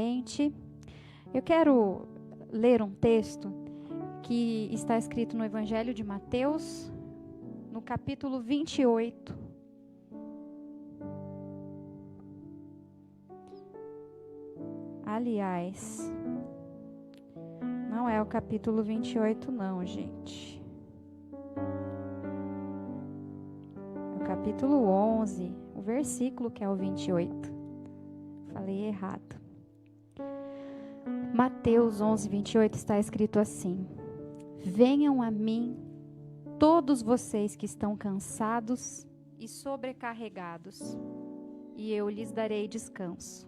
Gente, eu quero ler um texto que está escrito no Evangelho de Mateus, no capítulo 28. Aliás, não é o capítulo 28 não, gente. É o capítulo 11, o versículo que é o 28. Falei errado. Mateus 11, 28 está escrito assim: Venham a mim todos vocês que estão cansados e sobrecarregados, e eu lhes darei descanso.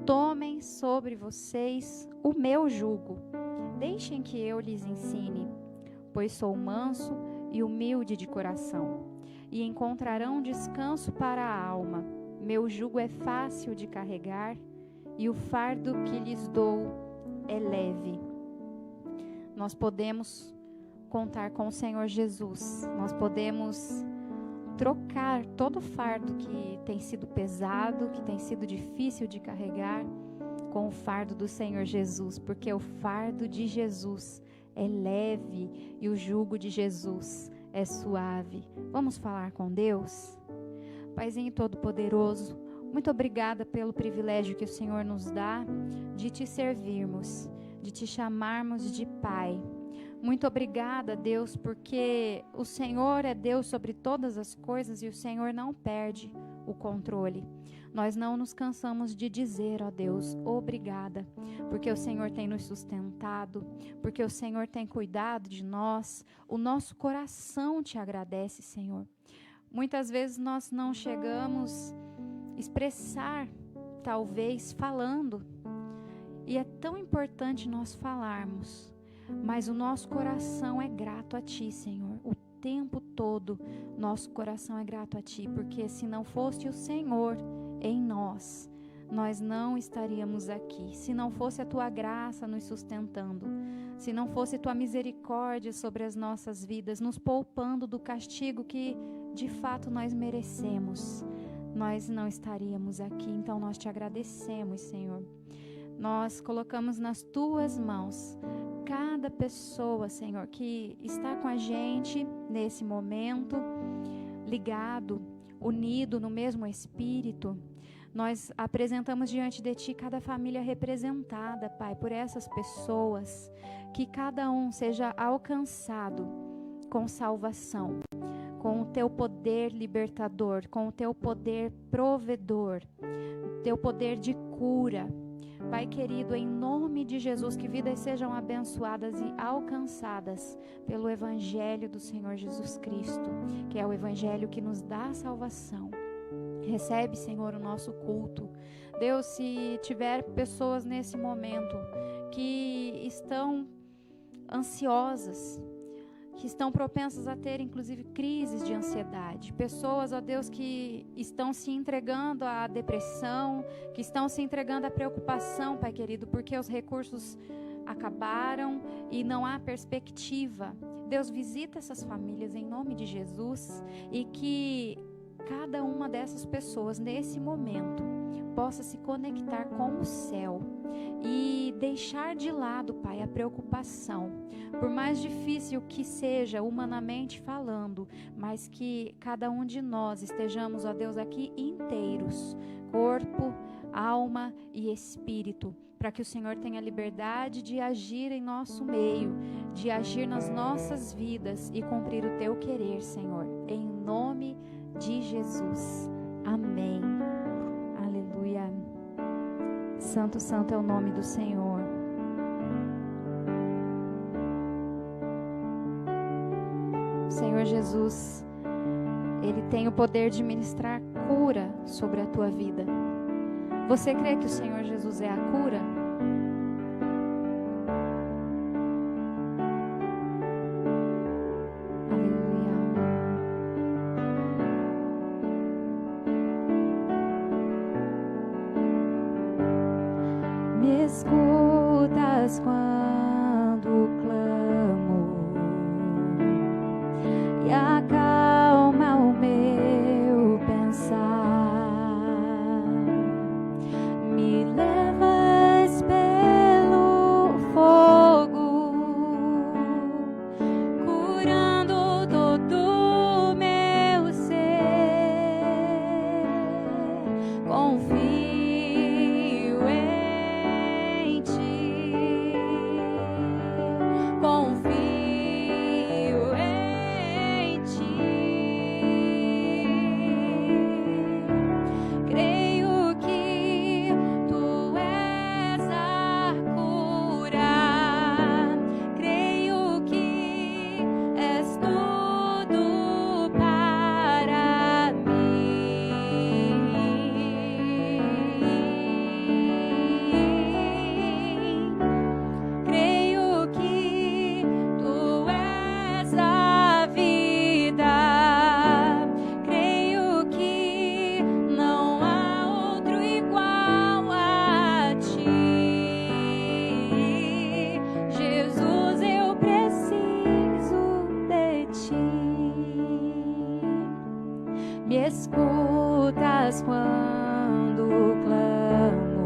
Tomem sobre vocês o meu jugo, deixem que eu lhes ensine, pois sou manso e humilde de coração, e encontrarão descanso para a alma. Meu jugo é fácil de carregar, e o fardo que lhes dou é leve. Nós podemos contar com o Senhor Jesus. Nós podemos trocar todo o fardo que tem sido pesado, que tem sido difícil de carregar, com o fardo do Senhor Jesus, porque o fardo de Jesus é leve e o jugo de Jesus é suave. Vamos falar com Deus? Paizinho Todo-Poderoso, muito obrigada pelo privilégio que o Senhor nos dá de te servirmos, de te chamarmos de Pai. Muito obrigada, Deus, porque o Senhor é Deus sobre todas as coisas e o Senhor não perde o controle. Nós não nos cansamos de dizer, ó Deus, obrigada, porque o Senhor tem nos sustentado, porque o Senhor tem cuidado de nós. O nosso coração te agradece, Senhor. Muitas vezes nós não chegamos a expressar, talvez falando, e é tão importante nós falarmos, mas o nosso coração é grato a Ti, Senhor. O tempo todo, nosso coração é grato a Ti, porque se não fosse o Senhor em nós, nós não estaríamos aqui. Se não fosse a Tua graça nos sustentando, se não fosse Tua misericórdia sobre as nossas vidas, nos poupando do castigo que de fato nós merecemos, nós não estaríamos aqui. Então nós Te agradecemos, Senhor. Nós colocamos nas Tuas mãos cada pessoa, Senhor, que está com a gente nesse momento, ligado, unido no mesmo Espírito. Nós apresentamos diante de Ti cada família representada, Pai, por essas pessoas, que cada um seja alcançado com salvação, com o Teu poder libertador, com o Teu poder provedor, Teu poder de cura. Pai querido, em nome de Jesus, que vidas sejam abençoadas e alcançadas pelo Evangelho do Senhor Jesus Cristo, que é o Evangelho que nos dá a salvação. Recebe, Senhor, o nosso culto. Deus, se tiver pessoas nesse momento que estão ansiosas, que estão propensas a ter, inclusive, crises de ansiedade. Pessoas, ó Deus, que estão se entregando à depressão, que estão se entregando à preocupação, Pai querido, porque os recursos acabaram e não há perspectiva. Deus, visita essas famílias em nome de Jesus e que cada uma dessas pessoas, nesse momento, possa se conectar com o céu e deixar de lado, Pai, a preocupação, por mais difícil que seja humanamente falando, mas que cada um de nós estejamos, ó Deus, aqui inteiros, corpo, alma e espírito, para que o Senhor tenha liberdade de agir em nosso meio, de agir nas nossas vidas e cumprir o Teu querer, Senhor, em nome de Jesus. Amém. Aleluia. Santo, santo é o nome do Senhor. O Senhor Jesus, Ele tem o poder de ministrar cura sobre a tua vida. Você crê que o Senhor Jesus é a cura? Me escutas quando clamo e acalma o meu pensar, me leva escutas quando clamo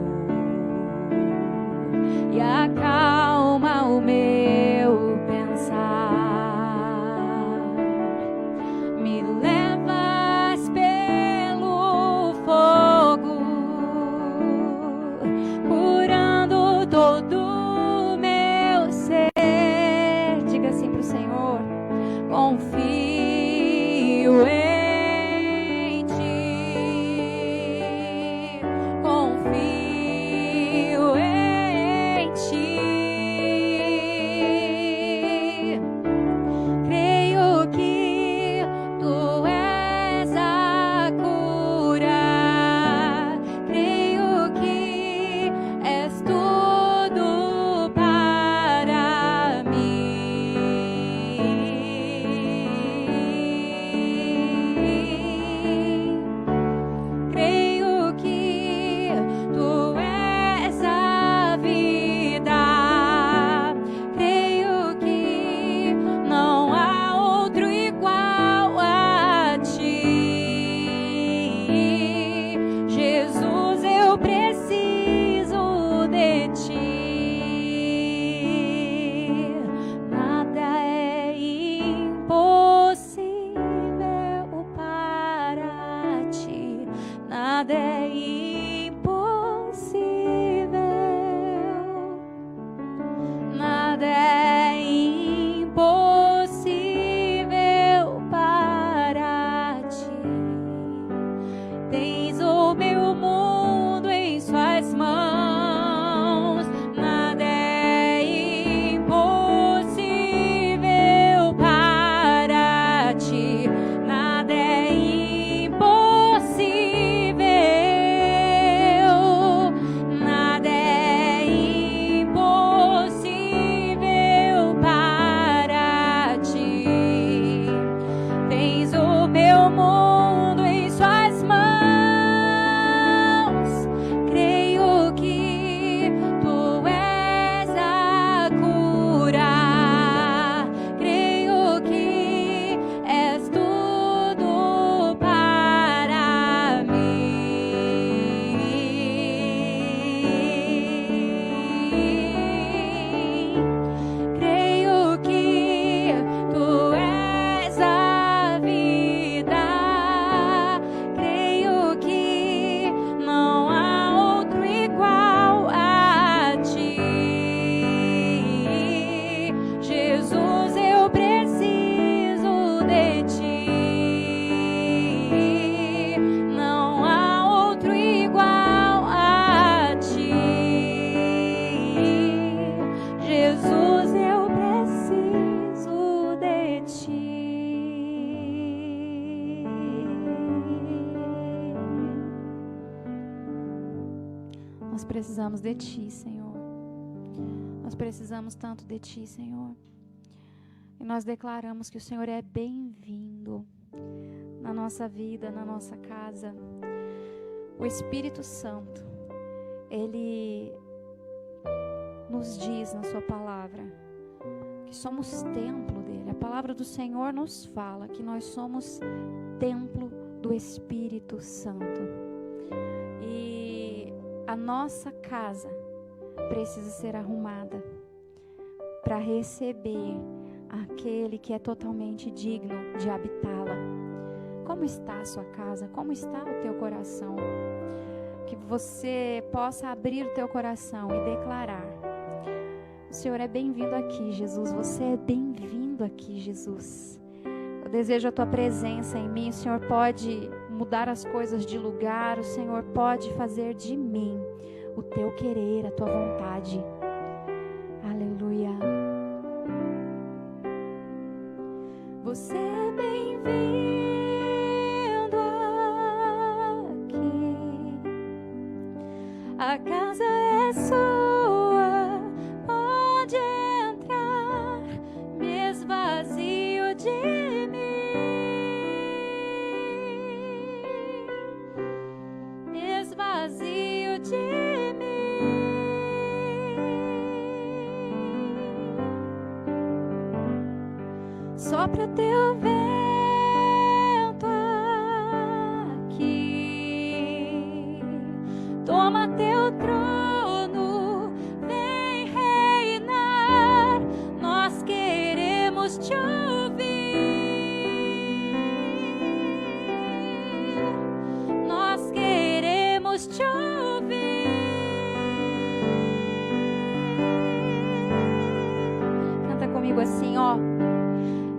e acalma o meu pensar. Me levas pelo fogo, curando todo o meu ser. Diga assim pro Senhor: confio em ti, confio em ti. Creio que tu és a cura, creio que és tudo para mim. Creio que tu és a vida, creio que não há outro igual a ti. Jesus, eu preciso de ti. Nada é impossível para ti. Nada é impossível. Nada é impossível para ti. Tens o meu mundo em suas mãos. Nada é impossível para ti. Nada é impossível. Nada é impossível para ti. Tens o meu mundo em suas mãos. Creio que tu és a cura. Creio que és tudo para mim. Creio que tu és a vida. Creio que não há outro igual a ti. Jesus, eu preciso de ti. Não há outro igual a ti. Jesus, eu preciso de ti. Nós precisamos de ti, Senhor. Nós precisamos tanto de ti, Senhor. E nós declaramos que o Senhor é bem-vindo na nossa vida, na nossa casa. O Espírito Santo, Ele nos diz na sua palavra que somos templo dele. A palavra do Senhor nos fala que nós somos templo do Espírito Santo. E a nossa casa precisa ser arrumada para receber aquele que é totalmente digno de habitá-la. Como está a sua casa? Como está o teu coração? Que você possa abrir o teu coração e declarar: o Senhor é bem-vindo aqui, Jesus. Você é bem-vindo aqui, Jesus. Eu desejo a tua presença em mim. O Senhor pode mudar as coisas de lugar. O Senhor pode fazer de mim o teu querer, a tua vontade. Aleluia. Você é bem-vindo aqui. A casa é sua, pode entrar, me esvazio de mim, me esvazio de mim. Sopra teu vento aqui. Toma teu trono, vem reinar. Nós queremos te ouvir. Nós queremos te ouvir. Canta comigo assim, ó.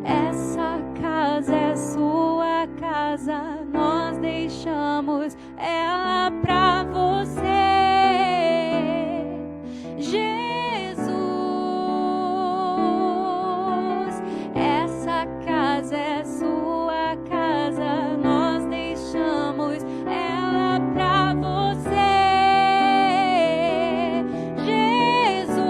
Essa casa é sua casa, nós deixamos ela pra você, Jesus. Essa casa é sua casa, nós deixamos ela pra você, Jesus.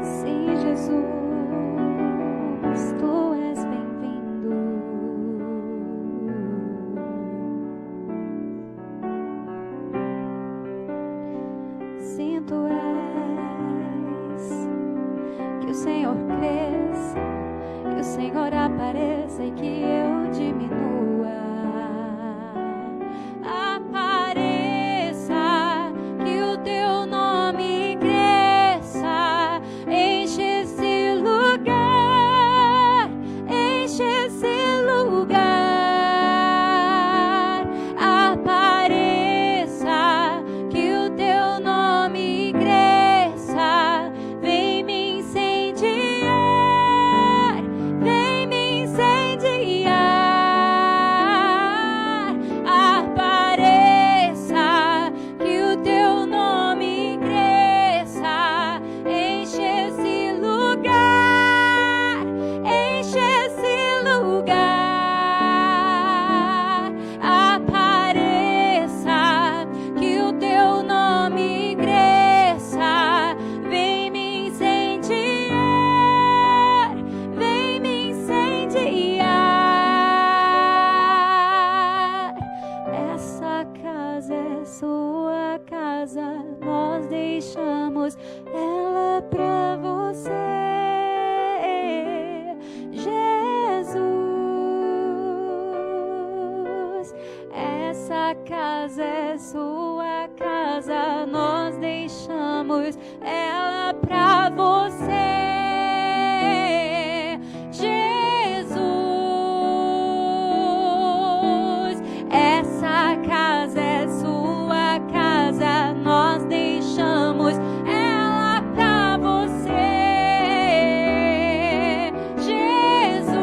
Sim, Jesus, tu és bem-vindo. Sim, tu és. Que o Senhor cresça, que o Senhor apareça e que eu diminua. Apareça, que o teu nome cresça. Enche esse lugar, enche esse lugar. Apareça, que o teu nome cresça. Vem me incendiar, vem me incendiar. Apareça, que o teu nome cresça. Enche esse lugar, enche esse lugar. Apareça, que o teu nome cresça. Vem me incendiar, vem me incendiar. Essa casa é sua casa, nós deixamos ela pra você, Jesus. Essa casa é sua casa, nós deixamos ela pra você, Jesus. Essa casa é sua casa, nós deixamos ela pra você, Jesus.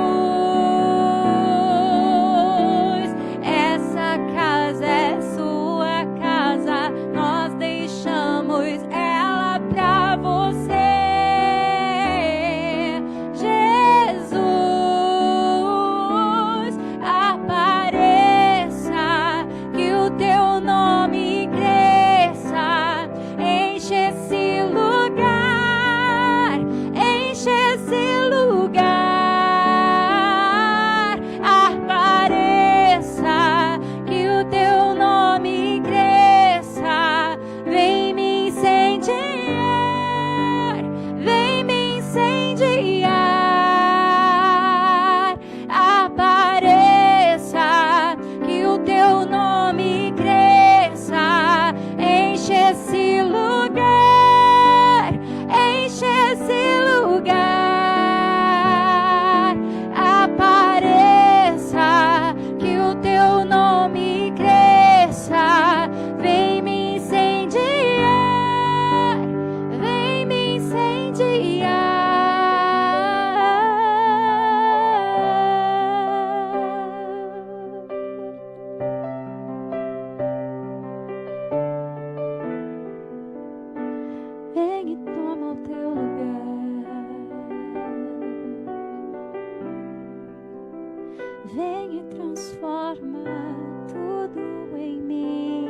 Essa casa é sua casa, nós deixamos ela pra você, Jesus. Apareça, que o teu nome cresça. Enche esse lugar, enche esse lugar. Apareça, que o teu nome cresça. Vem me incendiar, vem me incendiar. Apareça, que o teu nome cresça. Enche esse lugar, enche esse lugar. Apareça, que o teu nome cresça. Vem me incendiar, vem me incendiar. Vem e toma o teu lugar. Vem e transforma tudo em mim.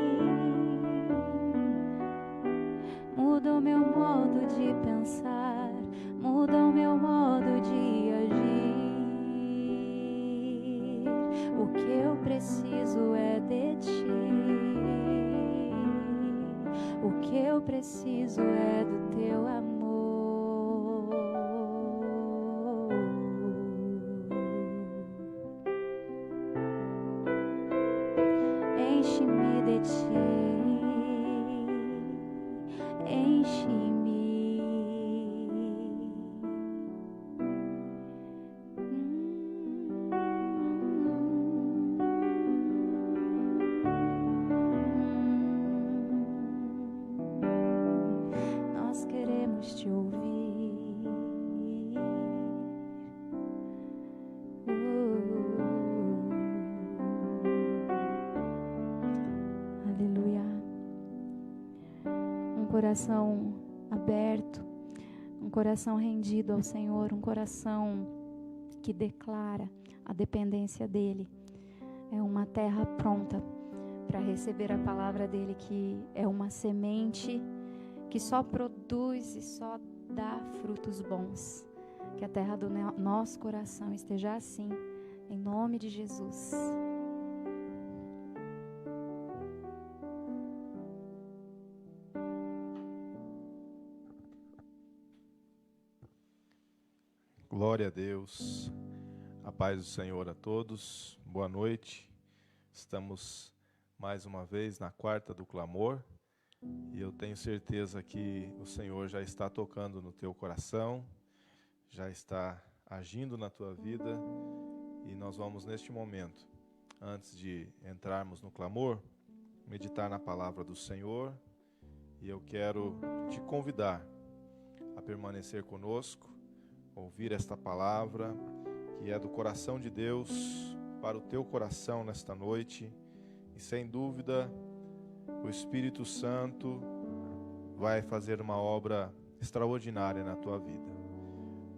Muda o meu modo de pensar, muda o meu modo de agir. O que eu preciso é de ti. O que eu preciso é do teu amor. queremos te ouvir. Aleluia. Um coração aberto, um coração rendido ao Senhor, um coração que declara a dependência dEle. É uma terra pronta para receber a palavra dEle, que é uma semente que só produz e só dá frutos bons. Que a terra do nosso coração esteja assim, em nome de Jesus. Glória a Deus, a paz do Senhor a todos, boa noite. Estamos mais uma vez na quarta do clamor e eu tenho certeza que o Senhor já está tocando no teu coração, já está agindo na tua vida, e nós vamos neste momento, antes de entrarmos no clamor, meditar na palavra do Senhor, e eu quero te convidar a permanecer conosco, ouvir esta palavra que é do coração de Deus para o teu coração nesta noite, e sem dúvida o Espírito Santo vai fazer uma obra extraordinária na tua vida.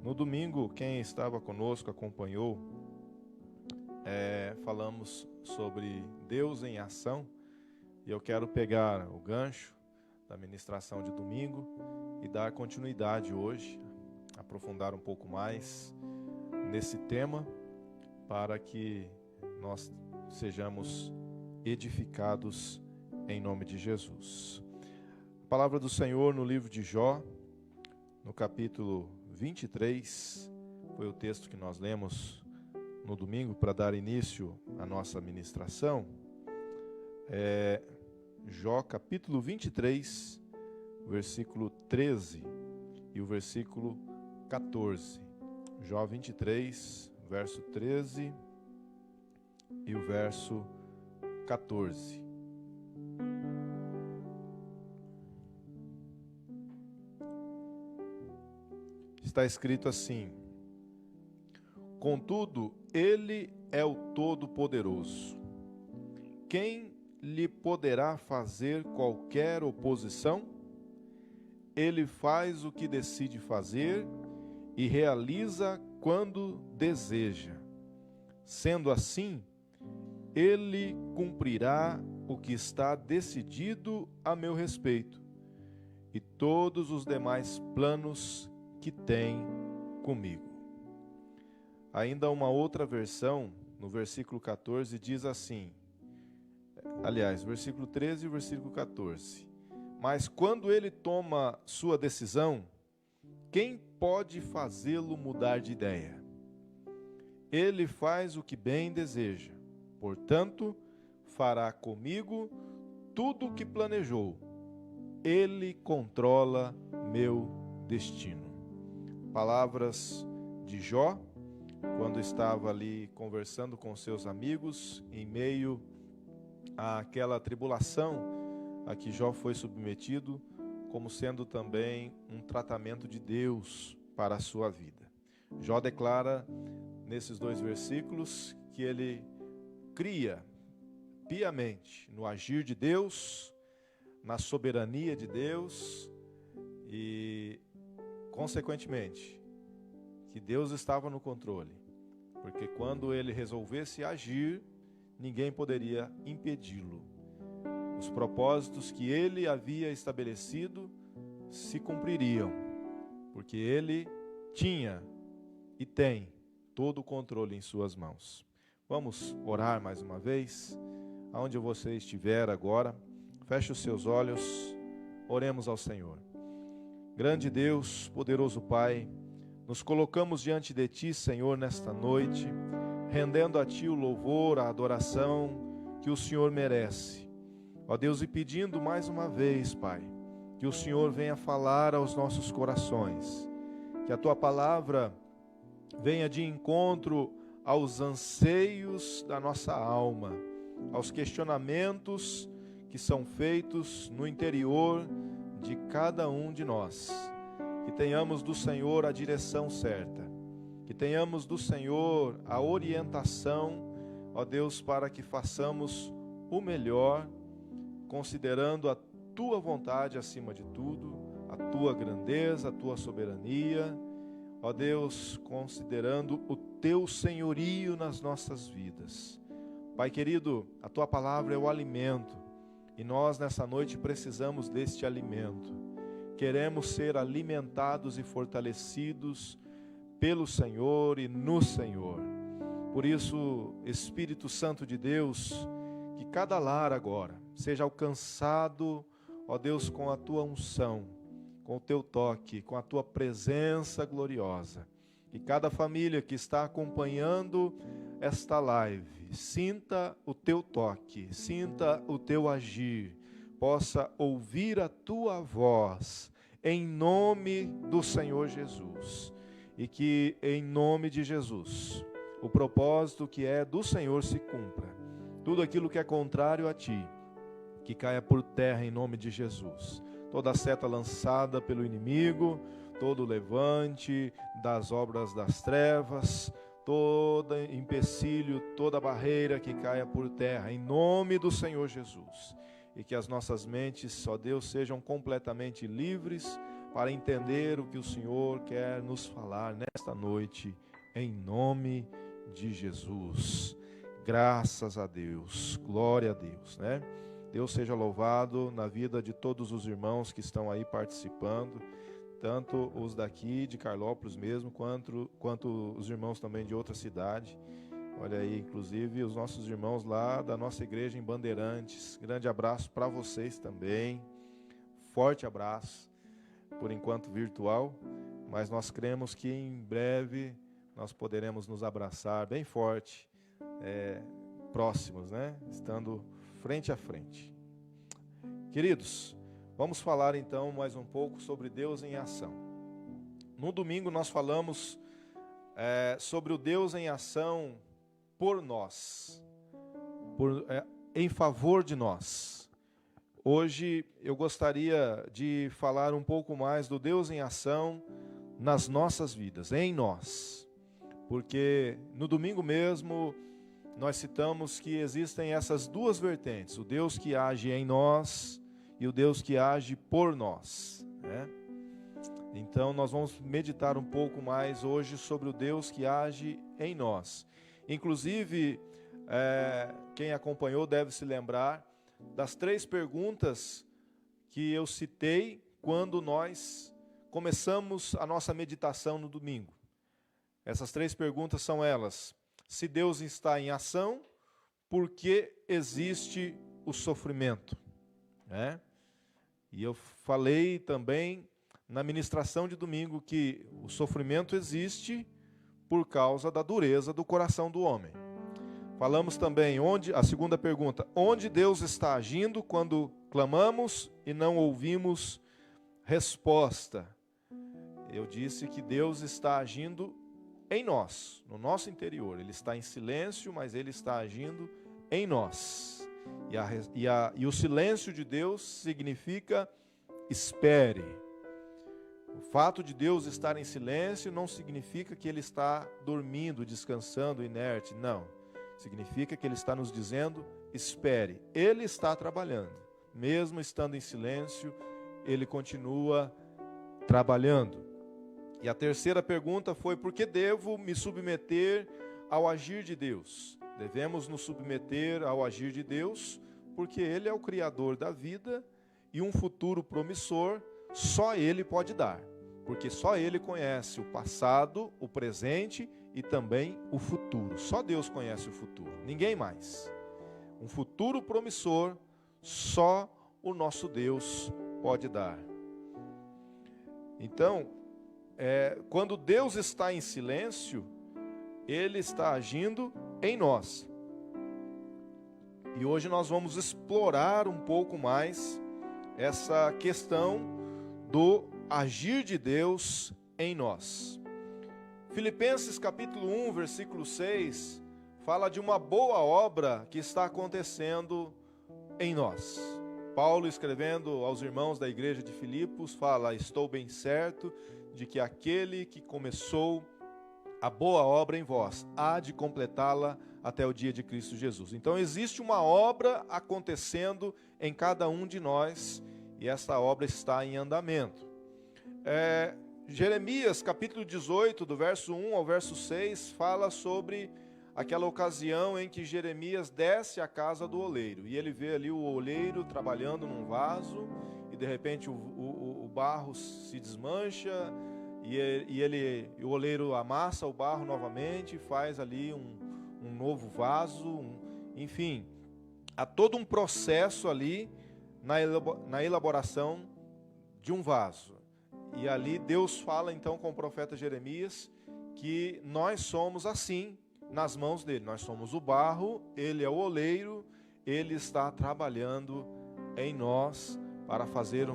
No domingo, quem estava conosco acompanhou, falamos sobre Deus em ação, e eu quero pegar o gancho da ministração de domingo e dar continuidade hoje, aprofundar um pouco mais nesse tema, para que nós sejamos edificados em nome de Jesus. A palavra do Senhor no livro de Jó, no capítulo 23, foi o texto que nós lemos no domingo para dar início à nossa ministração. Jó capítulo 23, versículo 13 e o versículo 14. Jó 23, verso 13 e o verso 14. Está escrito assim: contudo, ele é o Todo-Poderoso. Quem lhe poderá fazer qualquer oposição? Ele faz o que decide fazer e realiza quando deseja. Sendo assim, ele cumprirá o que está decidido a meu respeito e todos os demais planos que tem comigo. Ainda uma outra versão, no versículo 14, diz assim, versículo 13 e versículo 14. Mas quando ele toma sua decisão, quem pode fazê-lo mudar de ideia? Ele faz o que bem deseja, portanto, fará comigo tudo o que planejou. Ele controla meu destino. Palavras de Jó, quando estava ali conversando com seus amigos, em meio àquela tribulação a que Jó foi submetido, como sendo também um tratamento de Deus para a sua vida. Jó declara nesses dois versículos que ele cria piamente no agir de Deus, na soberania de Deus e, consequentemente, que Deus estava no controle, porque quando ele resolvesse agir, ninguém poderia impedi-lo. Os propósitos que ele havia estabelecido se cumpririam, porque ele tinha e tem todo o controle em suas mãos. Vamos orar mais uma vez? Aonde você estiver agora, feche os seus olhos, oremos ao Senhor. Grande Deus, poderoso Pai, nos colocamos diante de Ti, Senhor, nesta noite, rendendo a Ti o louvor, a adoração que o Senhor merece. Ó Deus, e pedindo mais uma vez, Pai, que o Senhor venha falar aos nossos corações, que a Tua palavra venha de encontro aos anseios da nossa alma, aos questionamentos que são feitos no interior de cada um de nós. que tenhamos do Senhor a direção certa, que tenhamos do Senhor a orientação, ó Deus, para que façamos o melhor, considerando a Tua vontade acima de tudo, a Tua grandeza, a Tua soberania, ó Deus, considerando o Teu senhorio nas nossas vidas. Pai querido, a Tua palavra é o alimento, e nós nessa noite precisamos deste alimento. Queremos ser alimentados e fortalecidos pelo Senhor e no Senhor. Por isso, Espírito Santo de Deus, que cada lar agora seja alcançado, ó Deus, com a Tua unção, com o Teu toque, com a Tua presença gloriosa. Que cada família que está acompanhando esta live sinta o Teu toque, sinta o Teu agir, possa ouvir a Tua voz, em nome do Senhor Jesus. E que em nome de Jesus, o propósito que é do Senhor se cumpra. Tudo aquilo que é contrário a Ti, que caia por terra em nome de Jesus. Toda seta lançada pelo inimigo, todo levante das obras das trevas, todo empecilho, toda barreira que caia por terra, em nome do Senhor Jesus. E que as nossas mentes, ó Deus, sejam completamente livres para entender o que o Senhor quer nos falar nesta noite, em nome de Jesus. Graças a Deus, glória a Deus, né? Deus seja louvado na vida de todos os irmãos que estão aí participando, tanto os daqui de Carlópolis mesmo, quanto os irmãos também de outra cidade. Olha aí, inclusive os nossos irmãos lá da nossa igreja em Bandeirantes. Grande abraço para vocês também. Forte abraço, por enquanto virtual, mas nós cremos que em breve nós poderemos nos abraçar bem forte, próximos, né? Estando frente a frente. Queridos, vamos falar então mais um pouco sobre Deus em ação. No domingo nós falamos sobre o Deus em ação por nós, em favor de nós. Hoje eu gostaria de falar um pouco mais do Deus em ação nas nossas vidas, em nós. Porque no domingo mesmo nós citamos que existem essas duas vertentes, o Deus que age em nós e o Deus que age por nós, né? Então nós vamos meditar um pouco mais hoje sobre o Deus que age em nós. Inclusive, quem acompanhou deve se lembrar das 3 perguntas que eu citei quando nós começamos a nossa meditação no domingo. Essas 3 perguntas são elas: se Deus está em ação, por que existe o sofrimento? Né? E eu falei também na ministração de domingo que o sofrimento existe por causa da dureza do coração do homem. Falamos também, a segunda pergunta, onde Deus está agindo quando clamamos e não ouvimos resposta? Eu disse que Deus está agindo em nós, no nosso interior. Ele está em silêncio, mas Ele está agindo em nós. E o silêncio de Deus significa espere. O fato de Deus estar em silêncio não significa que Ele está dormindo, descansando, inerte. Não. Significa que Ele está nos dizendo, espere. Ele está trabalhando. Mesmo estando em silêncio, Ele continua trabalhando. E a terceira pergunta foi, por que devo me submeter ao agir de Deus? Devemos nos submeter ao agir de Deus, porque Ele é o Criador da vida e um futuro promissor só Ele pode dar. Porque só Ele conhece o passado, o presente e também o futuro. Só Deus conhece o futuro, ninguém mais. Um futuro promissor, só o nosso Deus pode dar. Então, quando Deus está em silêncio, Ele está agindo em nós. E hoje nós vamos explorar um pouco mais essa questão do agir de Deus em nós. Filipenses capítulo 1, versículo 6, fala de uma boa obra que está acontecendo em nós. Paulo, escrevendo aos irmãos da igreja de Filipos, fala: estou bem certo de que aquele que começou a boa obra em vós há de completá-la até o dia de Cristo Jesus. Então existe uma obra acontecendo em cada um de nós, e essa obra está em andamento. Jeremias capítulo 18, do verso 1 ao verso 6, fala sobre aquela ocasião em que Jeremias desce à casa do oleiro, e ele vê ali o oleiro trabalhando num vaso, e de repente o barro se desmancha, e o oleiro amassa o barro novamente, faz ali um novo vaso, enfim, há todo um processo ali na elaboração de um vaso. E ali Deus fala então com o profeta Jeremias que nós somos assim nas mãos dele. Nós somos o barro, ele é o oleiro, ele está trabalhando em nós para fazer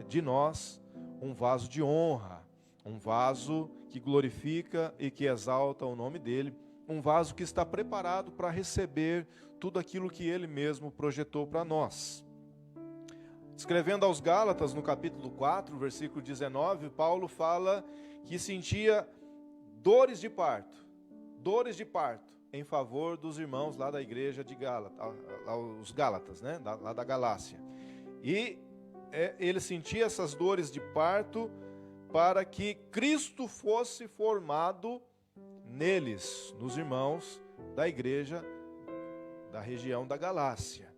de nós um vaso de honra, um vaso que glorifica e que exalta o nome dele, um vaso que está preparado para receber tudo aquilo que ele mesmo projetou para nós. Escrevendo aos Gálatas, no capítulo 4, versículo 19, Paulo fala que sentia dores de parto em favor dos irmãos lá da igreja de Gálatas, os Gálatas, né? Lá da Galácia. E ele sentia essas dores de parto para que Cristo fosse formado neles, nos irmãos da igreja da região da Galácia.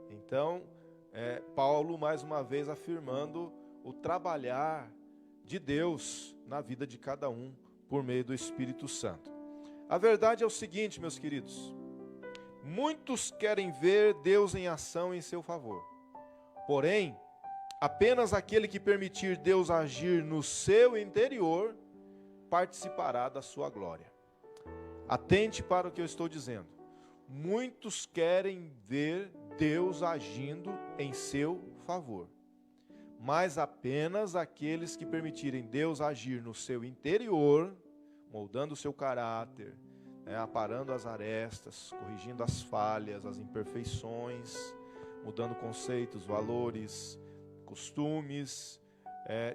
Então, Paulo mais uma vez afirmando o trabalhar de Deus na vida de cada um por meio do Espírito Santo. A verdade é o seguinte, meus queridos: muitos querem ver Deus em ação em seu favor, porém, apenas aquele que permitir Deus agir no seu interior participará da sua glória. Atente para o que eu estou dizendo. Muitos querem ver Deus agindo em seu favor, mas apenas aqueles que permitirem Deus agir no seu interior, moldando o seu caráter, aparando as arestas, corrigindo as falhas, as imperfeições, mudando conceitos, valores, costumes,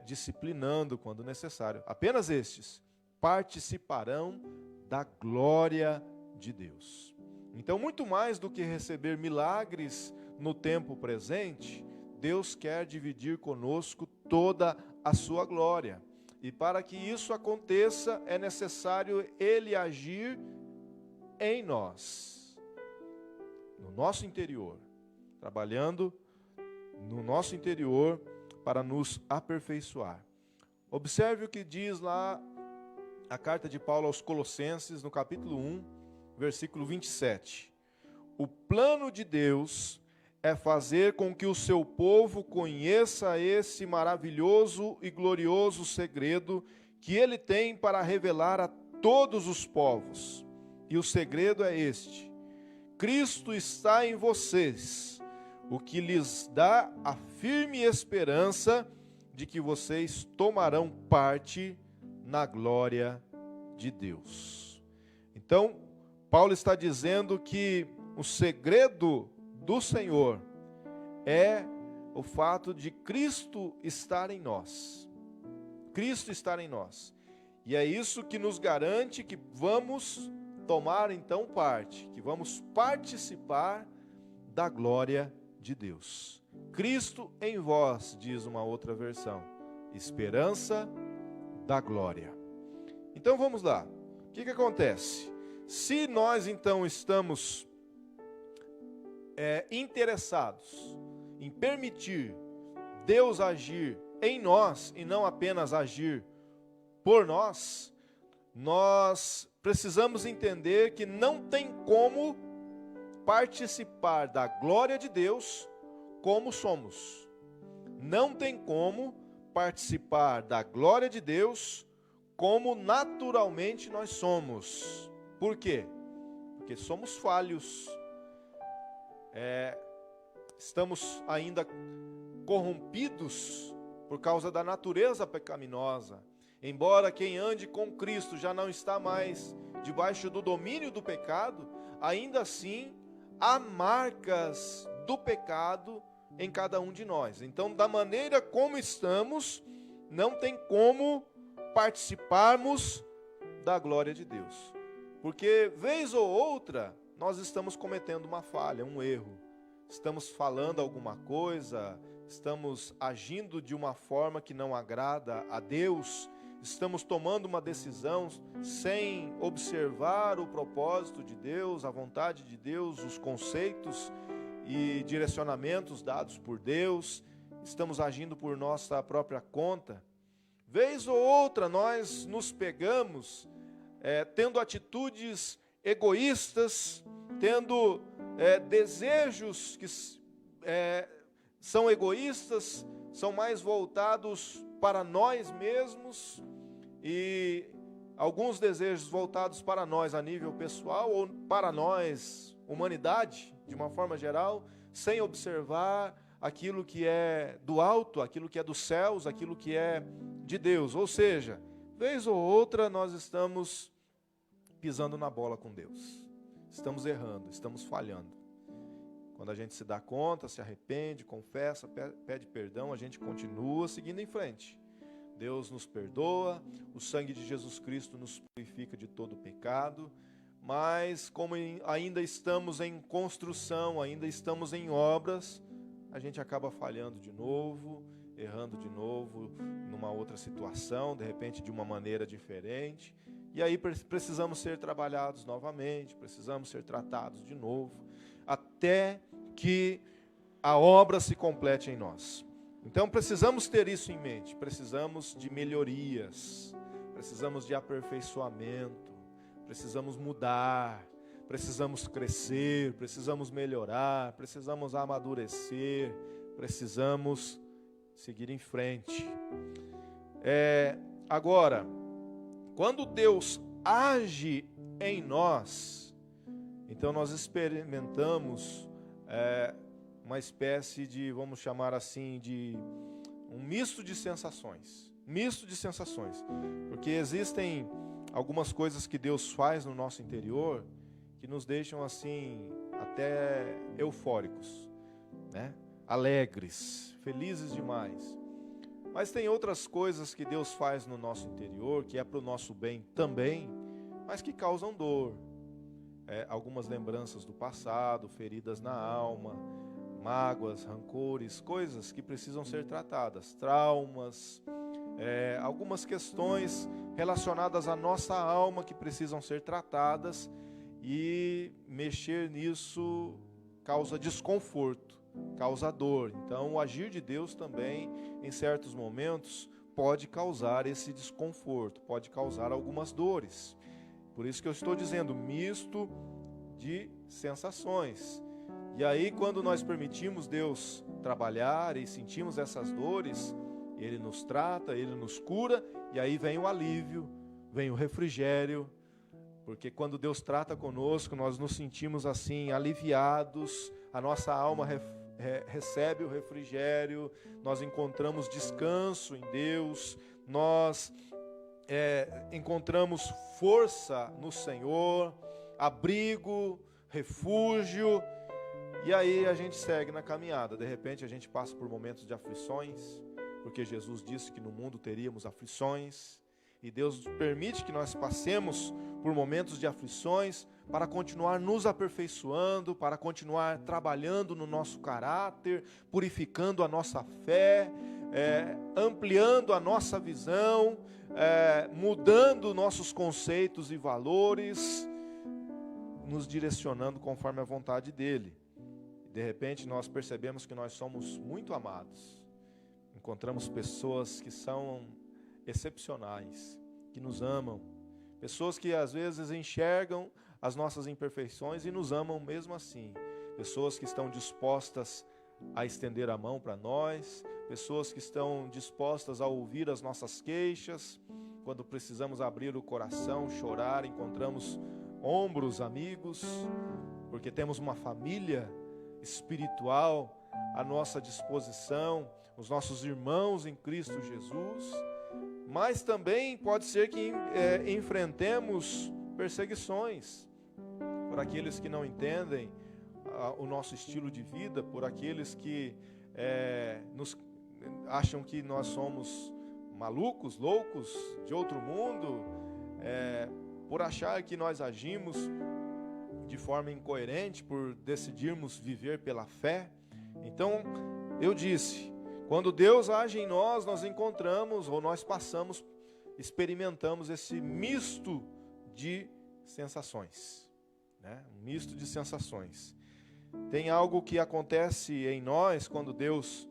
disciplinando quando necessário. Apenas estes participarão da glória de Deus. Então, muito mais do que receber milagres no tempo presente, Deus quer dividir conosco toda a sua glória. E para que isso aconteça, é necessário Ele agir em nós, no nosso interior, trabalhando no nosso interior para nos aperfeiçoar. Observe o que diz lá a carta de Paulo aos Colossenses, no capítulo 1, versículo 27. O plano de Deus é fazer com que o seu povo conheça esse maravilhoso e glorioso segredo que ele tem para revelar a todos os povos. E o segredo é este: Cristo está em vocês, o que lhes dá a firme esperança de que vocês tomarão parte na glória de Deus. Então, Paulo está dizendo que o segredo do Senhor é o fato de Cristo estar em nós. Cristo estar em nós. E é isso que nos garante que vamos tomar então parte, que vamos participar da glória de Deus. Cristo em vós, diz uma outra versão, esperança da glória. Então vamos lá. O que acontece? Se nós então estamos interessados em permitir Deus agir em nós e não apenas agir por nós, nós precisamos entender que não tem como participar da glória de Deus como somos. Não tem como participar da glória de Deus como naturalmente nós somos. Por quê? Porque somos falhos, estamos ainda corrompidos por causa da natureza pecaminosa. Embora quem ande com Cristo já não está mais debaixo do domínio do pecado, ainda assim há marcas do pecado em cada um de nós. Então, da maneira como estamos, não tem como participarmos da glória de Deus. Porque, vez ou outra, nós estamos cometendo uma falha, um erro. Estamos falando alguma coisa, estamos agindo de uma forma que não agrada a Deus, estamos tomando uma decisão sem observar o propósito de Deus, a vontade de Deus, os conceitos e direcionamentos dados por Deus, estamos agindo por nossa própria conta. Vez ou outra nós nos pegamos tendo atitudes egoístas, tendo desejos que são egoístas, são mais voltados para nós mesmos, e alguns desejos voltados para nós a nível pessoal ou para nós, humanidade, de uma forma geral, sem observar aquilo que é do alto, aquilo que é dos céus, aquilo que é de Deus. Ou seja, vez ou outra nós estamos pisando na bola com Deus. Estamos errando, estamos falhando. Quando a gente se dá conta, se arrepende, confessa, pede perdão, a gente continua seguindo em frente. Deus nos perdoa, o sangue de Jesus Cristo nos purifica de todo pecado, mas como ainda estamos em construção, ainda estamos em obras, a gente acaba falhando de novo, errando de novo, numa outra situação, de repente de uma maneira diferente, e aí precisamos ser trabalhados novamente, precisamos ser tratados de novo, até que a obra se complete em nós. Então precisamos ter isso em mente, precisamos de melhorias, precisamos de aperfeiçoamento, precisamos mudar, precisamos crescer, precisamos melhorar, precisamos amadurecer, precisamos seguir em frente. Agora, quando Deus age em nós, então nós experimentamos uma espécie de, vamos chamar assim, de um misto de sensações. Misto de sensações. Porque existem algumas coisas que Deus faz no nosso interior que nos deixam assim, até eufóricos, né? Alegres, felizes demais. Mas tem outras coisas que Deus faz no nosso interior, que é para o nosso bem também, mas que causam dor. Algumas lembranças do passado, feridas na alma, mágoas, rancores, coisas que precisam ser tratadas, traumas, algumas questões relacionadas à nossa alma que precisam ser tratadas, e mexer nisso causa desconforto, causa dor. Então o agir de Deus também, em certos momentos, pode causar esse desconforto, pode causar algumas dores. Por isso que eu estou dizendo, misto de sensações. E aí, quando nós permitimos Deus trabalhar e sentimos essas dores, Ele nos trata, Ele nos cura, e aí vem o alívio, vem o refrigério, porque quando Deus trata conosco, nós nos sentimos assim, aliviados, a nossa alma recebe o refrigério, nós encontramos descanso em Deus, nós encontramos força no Senhor, abrigo, refúgio, e aí a gente segue na caminhada. De repente a gente passa por momentos de aflições, porque Jesus disse que no mundo teríamos aflições, e Deus permite que nós passemos por momentos de aflições para continuar nos aperfeiçoando, para continuar trabalhando no nosso caráter, purificando a nossa fé, ampliando a nossa visão, mudando nossos conceitos e valores, nos direcionando conforme a vontade dEle. De repente nós percebemos que nós somos muito amados, encontramos pessoas que são excepcionais, que nos amam, pessoas que às vezes enxergam as nossas imperfeições e nos amam mesmo assim, pessoas que estão dispostas a estender a mão para nós, pessoas que estão dispostas a ouvir as nossas queixas, quando precisamos abrir o coração, chorar, encontramos ombros amigos, porque temos uma família espiritual à nossa disposição, os nossos irmãos em Cristo Jesus. Mas também pode ser que enfrentemos perseguições por aqueles que não entendem o nosso estilo de vida, por aqueles que acham que nós somos malucos, loucos, de outro mundo, por achar que nós agimos de forma incoerente, por decidirmos viver pela fé. Então, eu disse, quando Deus age em nós, nós encontramos, ou nós experimentamos esse misto de sensações, né? Um misto de sensações. Tem algo que acontece em nós quando Deus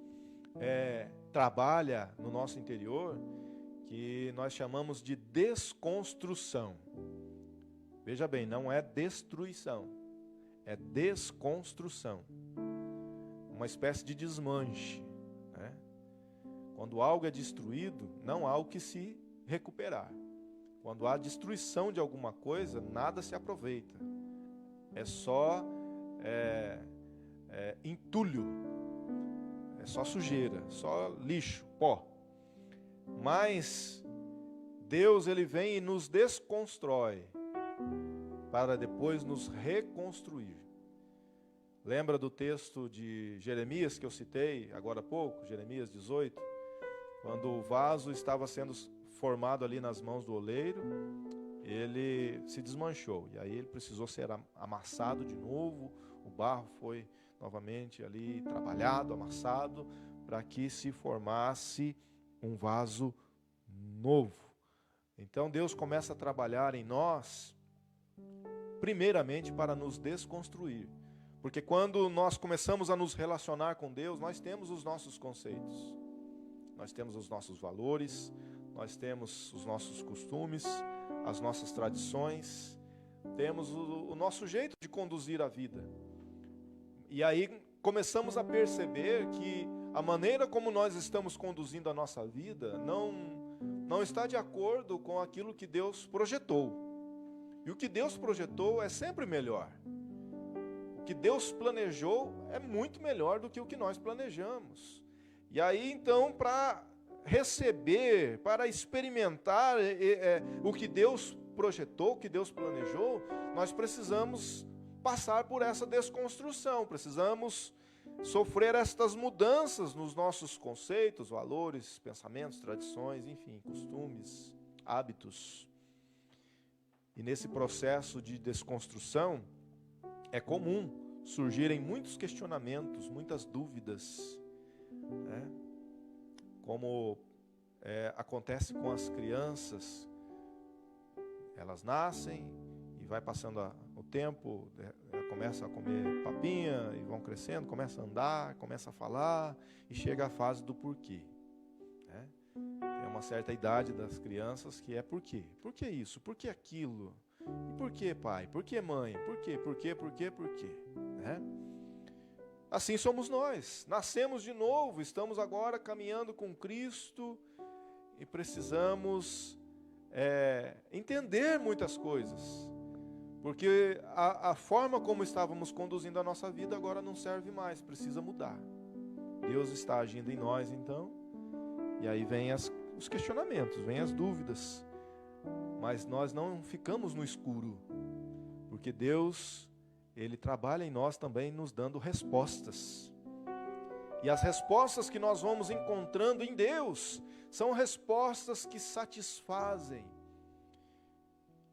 trabalha no nosso interior, que nós chamamos de desconstrução. Veja bem, não é destruição, é desconstrução. Uma espécie de desmanche, né? Quando algo é destruído, não há o que se recuperar. Quando há destruição de alguma coisa, nada se aproveita. É só entulho, é só sujeira, só lixo, pó. Mas Deus, ele vem e nos desconstrói para depois nos reconstruir. Lembra do texto de Jeremias que eu citei agora há pouco, Jeremias 18, quando o vaso estava sendo formado ali nas mãos do oleiro, ele se desmanchou, e aí ele precisou ser amassado de novo, o barro foi novamente ali trabalhado, amassado, para que se formasse um vaso novo. Então Deus começa a trabalhar em nós, primeiramente para nos desconstruir, porque quando nós começamos a nos relacionar com Deus, nós temos os nossos conceitos, nós temos os nossos valores, nós temos os nossos costumes, as nossas tradições, temos o nosso jeito de conduzir a vida. E aí começamos a perceber que a maneira como nós estamos conduzindo a nossa vida não está de acordo com aquilo que Deus projetou. E o que Deus projetou é sempre melhor. O que Deus planejou é muito melhor do que o que nós planejamos. E aí então, para receber, para experimentar o que Deus projetou, o que Deus planejou, nós precisamos passar por essa desconstrução, precisamos sofrer estas mudanças nos nossos conceitos, valores, pensamentos, tradições, enfim, costumes, hábitos. E nesse processo de desconstrução, é comum surgirem muitos questionamentos, muitas dúvidas, né? Como acontece com as crianças, elas nascem e vai passando o tempo, começam a comer papinha e vão crescendo, começam a andar, começam a falar e chega a fase do porquê, né? Tem uma certa idade das crianças que é porquê? Por que isso? Por que aquilo? E por que pai? Por que mãe? Por quê? Por quê? Por quê? Por quê? Né? Assim somos nós, nascemos de novo, estamos agora caminhando com Cristo e precisamos entender muitas coisas, porque a forma como estávamos conduzindo a nossa vida agora não serve mais, precisa mudar. Deus está agindo em nós então, e aí vem os questionamentos, vem as dúvidas, mas nós não ficamos no escuro, porque Deus, Ele trabalha em nós também nos dando respostas. E as respostas que nós vamos encontrando em Deus são respostas que satisfazem.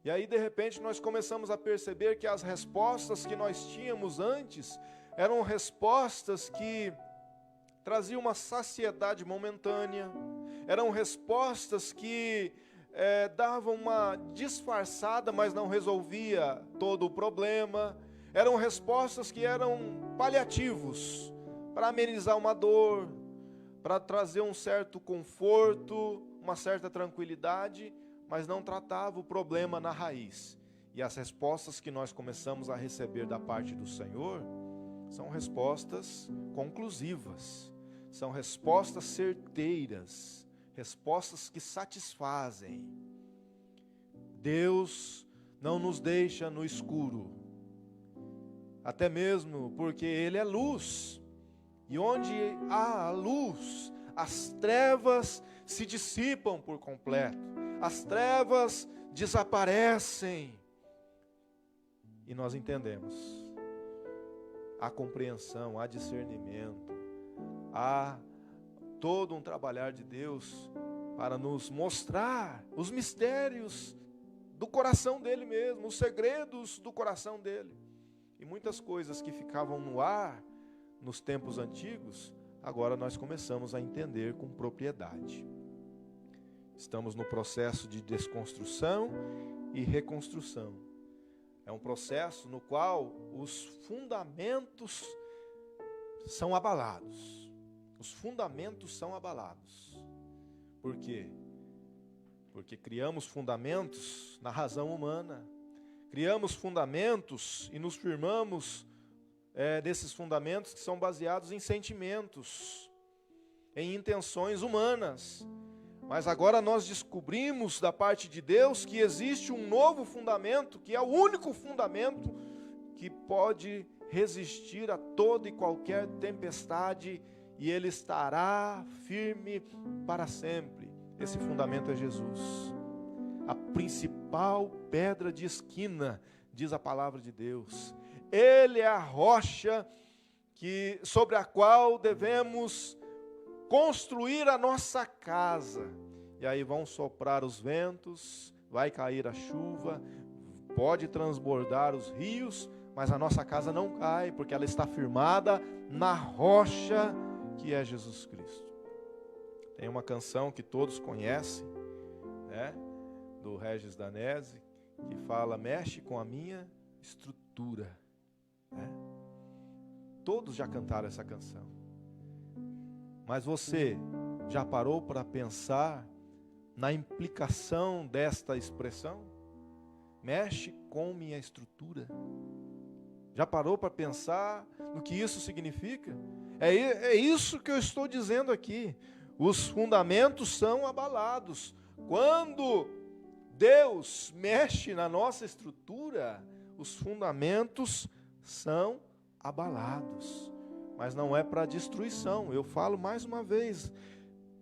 E aí de repente nós começamos a perceber que as respostas que nós tínhamos antes eram respostas que traziam uma saciedade momentânea, eram respostas que davam uma disfarçada, mas não resolvia todo o problema. Eram respostas que eram paliativos, para amenizar uma dor, para trazer um certo conforto, uma certa tranquilidade, mas não tratava o problema na raiz. E as respostas que nós começamos a receber da parte do Senhor são respostas conclusivas, são respostas certeiras, respostas que satisfazem. Deus não nos deixa no escuro, até mesmo porque Ele é luz, e onde há a luz, as trevas se dissipam por completo, as trevas desaparecem, e nós entendemos, há compreensão, há discernimento, há todo um trabalhar de Deus para nos mostrar os mistérios do coração dele mesmo, os segredos do coração dele. E muitas coisas que ficavam no ar nos tempos antigos, agora nós começamos a entender com propriedade. Estamos no processo de desconstrução e reconstrução. É um processo no qual os fundamentos são abalados. Os fundamentos são abalados. Por quê? Porque criamos fundamentos na razão humana. Criamos fundamentos e nos firmamos desses fundamentos que são baseados em sentimentos, em intenções humanas. Mas agora nós descobrimos da parte de Deus que existe um novo fundamento, que é o único fundamento que pode resistir a toda e qualquer tempestade, e ele estará firme para sempre. Esse fundamento é Jesus. A principal pedra de esquina, diz a palavra de Deus. Ele é a rocha sobre a qual devemos construir a nossa casa. E aí vão soprar os ventos, vai cair a chuva, pode transbordar os rios, mas a nossa casa não cai, porque ela está firmada na rocha que é Jesus Cristo. Tem uma canção que todos conhecem, né, do Regis Danese, que fala: mexe com a minha estrutura. Né? Todos já cantaram essa canção. Mas você já parou para pensar na implicação desta expressão? Mexe com minha estrutura. Já parou para pensar no que isso significa? É isso que eu estou dizendo aqui. Os fundamentos são abalados. Quando Deus mexe na nossa estrutura, os fundamentos são abalados. Mas não é para destruição. Eu falo mais uma vez,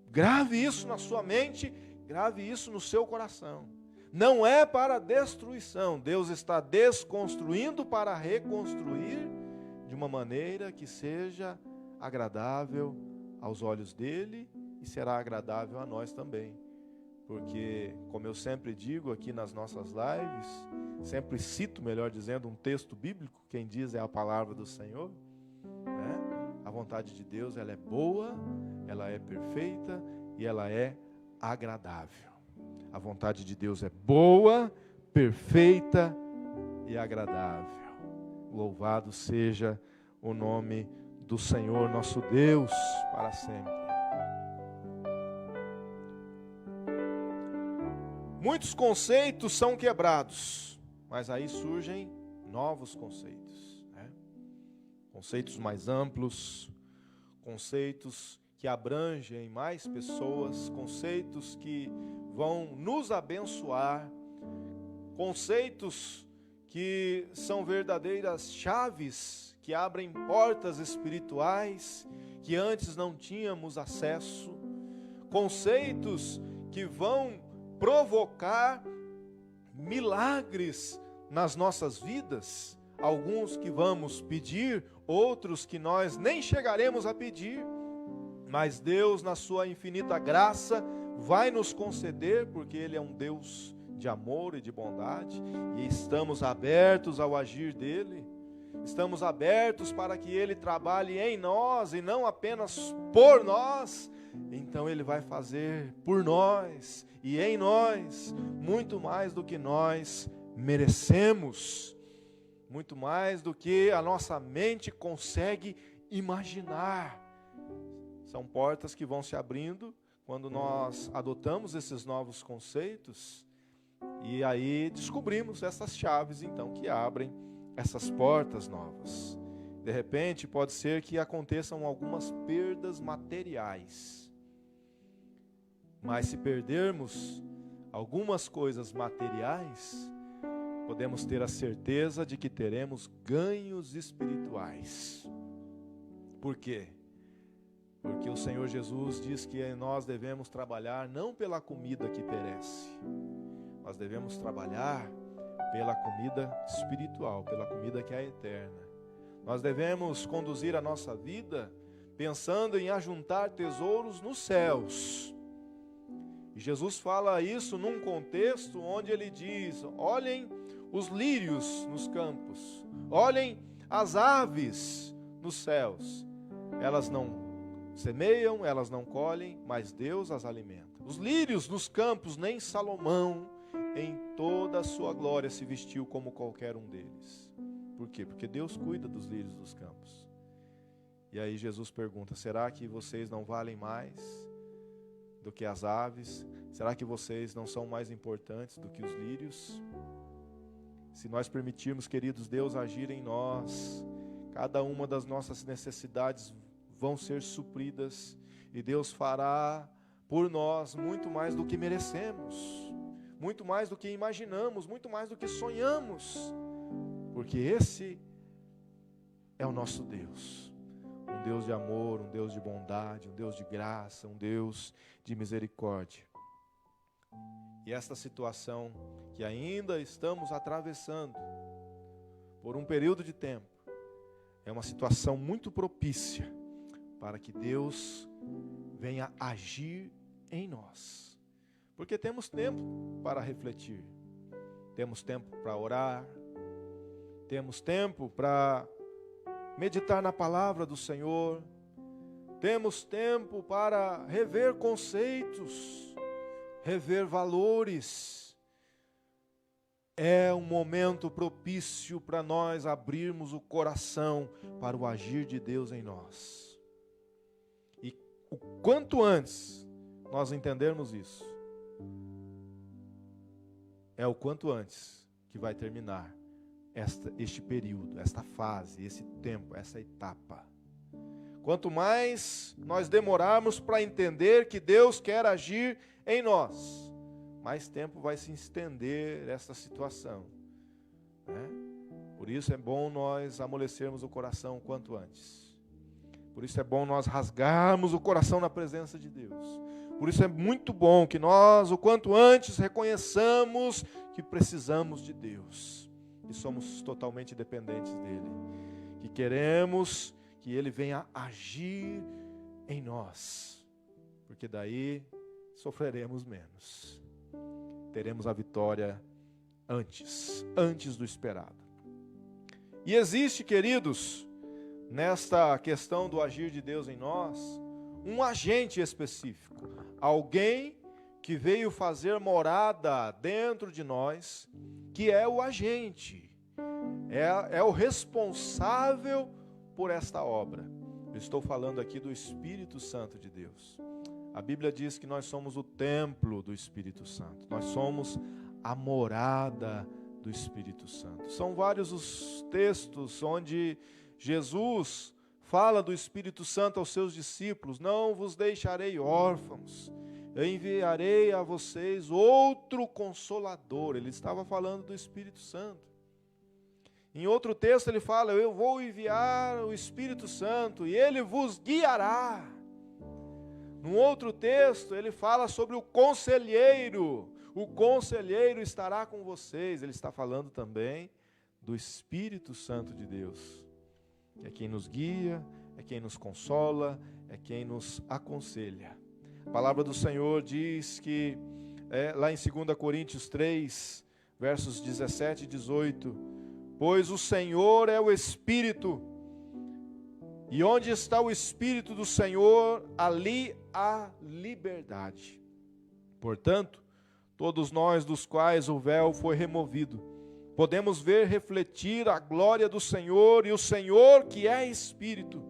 grave isso na sua mente, grave isso no seu coração. Não é para destruição. Deus está desconstruindo para reconstruir de uma maneira que seja agradável aos olhos dele e será agradável a nós também. Porque, como eu sempre digo aqui nas nossas lives, sempre cito, melhor dizendo, um texto bíblico, quem diz é a palavra do Senhor, né? A vontade de Deus, ela é boa, ela é perfeita e ela é agradável. A vontade de Deus é boa, perfeita e agradável. Louvado seja o nome do Senhor nosso Deus para sempre. Muitos conceitos são quebrados, mas aí surgem novos conceitos, né? Conceitos mais amplos, conceitos que abrangem mais pessoas, conceitos que vão nos abençoar, conceitos que são verdadeiras chaves, que abrem portas espirituais que antes não tínhamos acesso, conceitos que vão provocar milagres nas nossas vidas, alguns que vamos pedir, outros que nós nem chegaremos a pedir, mas Deus, na sua infinita graça, vai nos conceder, porque Ele é um Deus de amor e de bondade, e estamos abertos ao agir dEle, estamos abertos para que Ele trabalhe em nós, e não apenas por nós. Então Ele vai fazer por nós, e em nós, muito mais do que nós merecemos, muito mais do que a nossa mente consegue imaginar. São portas que vão se abrindo quando nós adotamos esses novos conceitos, e aí descobrimos essas chaves, então, que abrem essas portas novas. De repente, pode ser que aconteçam algumas perdas materiais, mas se perdermos algumas coisas materiais, podemos ter a certeza de que teremos ganhos espirituais. Por quê? Porque o Senhor Jesus diz que nós devemos trabalhar não pela comida que perece, nós devemos trabalhar pela comida espiritual, pela comida que é eterna. Nós devemos conduzir a nossa vida pensando em ajuntar tesouros nos céus. E Jesus fala isso num contexto onde ele diz: olhem os lírios nos campos, olhem as aves nos céus. Elas não semeiam, elas não colhem, mas Deus as alimenta. Os lírios nos campos, nem Salomão, em toda a sua glória, se vestiu como qualquer um deles. Por quê? Porque Deus cuida dos lírios dos campos. E aí Jesus pergunta: será que vocês não valem mais do que as aves? Será que vocês não são mais importantes do que os lírios? Se nós permitirmos, queridos, Deus agir em nós, cada uma das nossas necessidades vão ser supridas, e Deus fará por nós muito mais do que merecemos, muito mais do que imaginamos, muito mais do que sonhamos, porque esse é o nosso Deus, um Deus de amor, um Deus de bondade, um Deus de graça, um Deus de misericórdia. E esta situação que ainda estamos atravessando por um período de tempo é uma situação muito propícia para que Deus venha agir em nós. Porque temos tempo para refletir, temos tempo para orar, temos tempo para meditar na palavra do Senhor, temos tempo para rever conceitos, rever valores. É um momento propício para nós abrirmos o coração para o agir de Deus em nós. E o quanto antes nós entendermos isso, é o quanto antes que vai terminar este período, esta fase, esse tempo, essa etapa. Quanto mais nós demorarmos para entender que Deus quer agir em nós, mais tempo vai se estender essa situação, né? Por isso é bom nós amolecermos o coração o quanto antes. Por isso é bom nós rasgarmos o coração na presença de Deus. Por isso é muito bom que nós, o quanto antes, reconheçamos que precisamos de Deus, que somos totalmente dependentes dEle, que queremos que Ele venha agir em nós, porque daí sofreremos menos, teremos a vitória antes do esperado. E existe, queridos, nesta questão do agir de Deus em nós, um agente específico, alguém que veio fazer morada dentro de nós, que é o agente, é o responsável por esta obra. Eu estou falando aqui do Espírito Santo de Deus. A Bíblia diz que nós somos o templo do Espírito Santo, nós somos a morada do Espírito Santo. São vários os textos onde Jesus fala do Espírito Santo aos seus discípulos: não vos deixarei órfãos, eu enviarei a vocês outro Consolador. Ele estava falando do Espírito Santo. Em outro texto ele fala: eu vou enviar o Espírito Santo e ele vos guiará. Num outro texto ele fala sobre o conselheiro: o conselheiro estará com vocês. Ele está falando também do Espírito Santo de Deus. É quem nos guia, é quem nos consola, é quem nos aconselha. A palavra do Senhor diz que, lá em 2 Coríntios 3, versos 17 e 18, pois o Senhor é o Espírito, e onde está o Espírito do Senhor, ali há liberdade. Portanto, todos nós dos quais o véu foi removido, podemos ver refletir a glória do Senhor, e o Senhor, que é Espírito,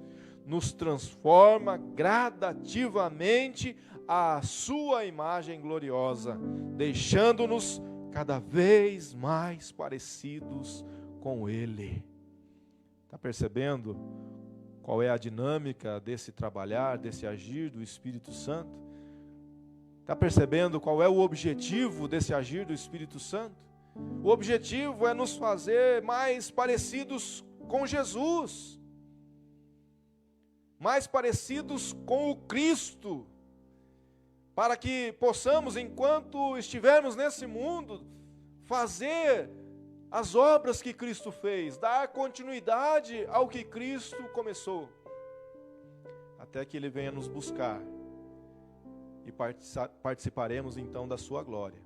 nos transforma gradativamente à sua imagem gloriosa, deixando-nos cada vez mais parecidos com Ele. Está percebendo qual é a dinâmica desse trabalhar, desse agir do Espírito Santo? Está percebendo qual é o objetivo desse agir do Espírito Santo? O objetivo é nos fazer mais parecidos com Jesus, mais parecidos com o Cristo, para que possamos, enquanto estivermos nesse mundo, fazer as obras que Cristo fez, dar continuidade ao que Cristo começou. até que Ele venha nos buscar e participaremos então da sua glória.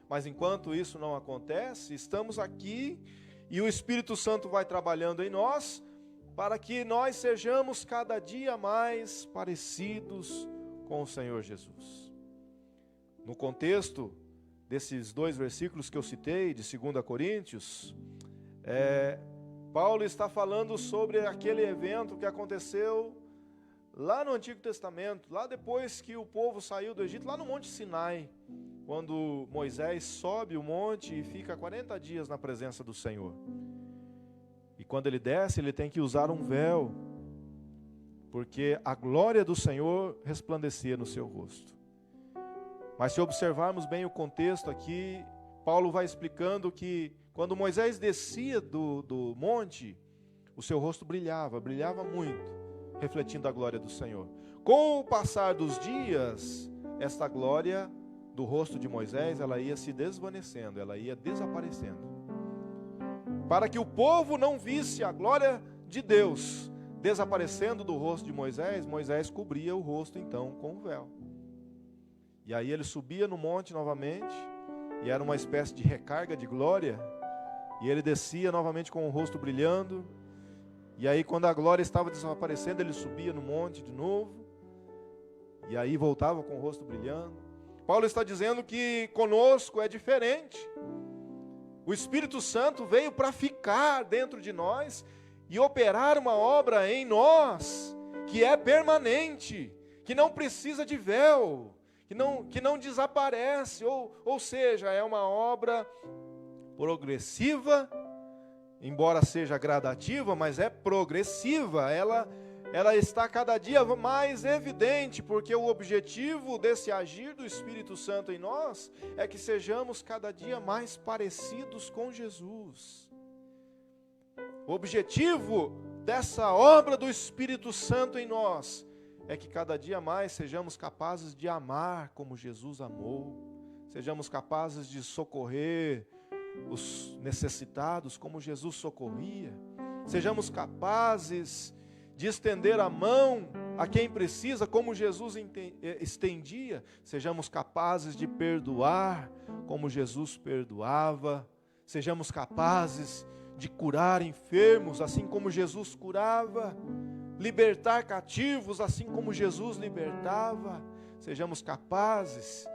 Mas enquanto isso não acontece, estamos aqui e o Espírito Santo vai trabalhando em nós para que nós sejamos cada dia mais parecidos com o Senhor Jesus. No contexto desses 2 versículos que eu citei, de 2 Coríntios, Paulo está falando sobre aquele evento que aconteceu lá no Antigo Testamento, lá depois que o povo saiu do Egito, lá no Monte Sinai, quando Moisés sobe o monte e fica 40 dias na presença do Senhor. E quando ele desce, ele tem que usar um véu, porque a glória do Senhor resplandecia no seu rosto. Mas se observarmos bem o contexto aqui, Paulo vai explicando que quando Moisés descia do monte, o seu rosto brilhava muito, refletindo a glória do Senhor. Com o passar dos dias, esta glória do rosto de Moisés, ela ia se desvanecendo, ela ia desaparecendo. Para que o povo não visse a glória de Deus desaparecendo do rosto de Moisés, Moisés cobria o rosto então com o véu. E aí ele subia no monte novamente, e era uma espécie de recarga de glória, e ele descia novamente com o rosto brilhando, e aí quando a glória estava desaparecendo, ele subia no monte de novo, e aí voltava com o rosto brilhando. Paulo está dizendo que conosco é diferente. O Espírito Santo veio para ficar dentro de nós e operar uma obra em nós que é permanente, que não precisa de véu, que não desaparece, ou seja, é uma obra progressiva, embora seja gradativa, mas é progressiva, ela está cada dia mais evidente, porque o objetivo desse agir do Espírito Santo em nós é que sejamos cada dia mais parecidos com Jesus. O objetivo dessa obra do Espírito Santo em nós é que cada dia mais sejamos capazes de amar como Jesus amou, sejamos capazes de socorrer os necessitados como Jesus socorria, sejamos capazes de estender a mão a quem precisa como Jesus estendia, sejamos capazes de perdoar como Jesus perdoava, sejamos capazes de curar enfermos assim como Jesus curava, libertar cativos assim como Jesus libertava, sejamos capazes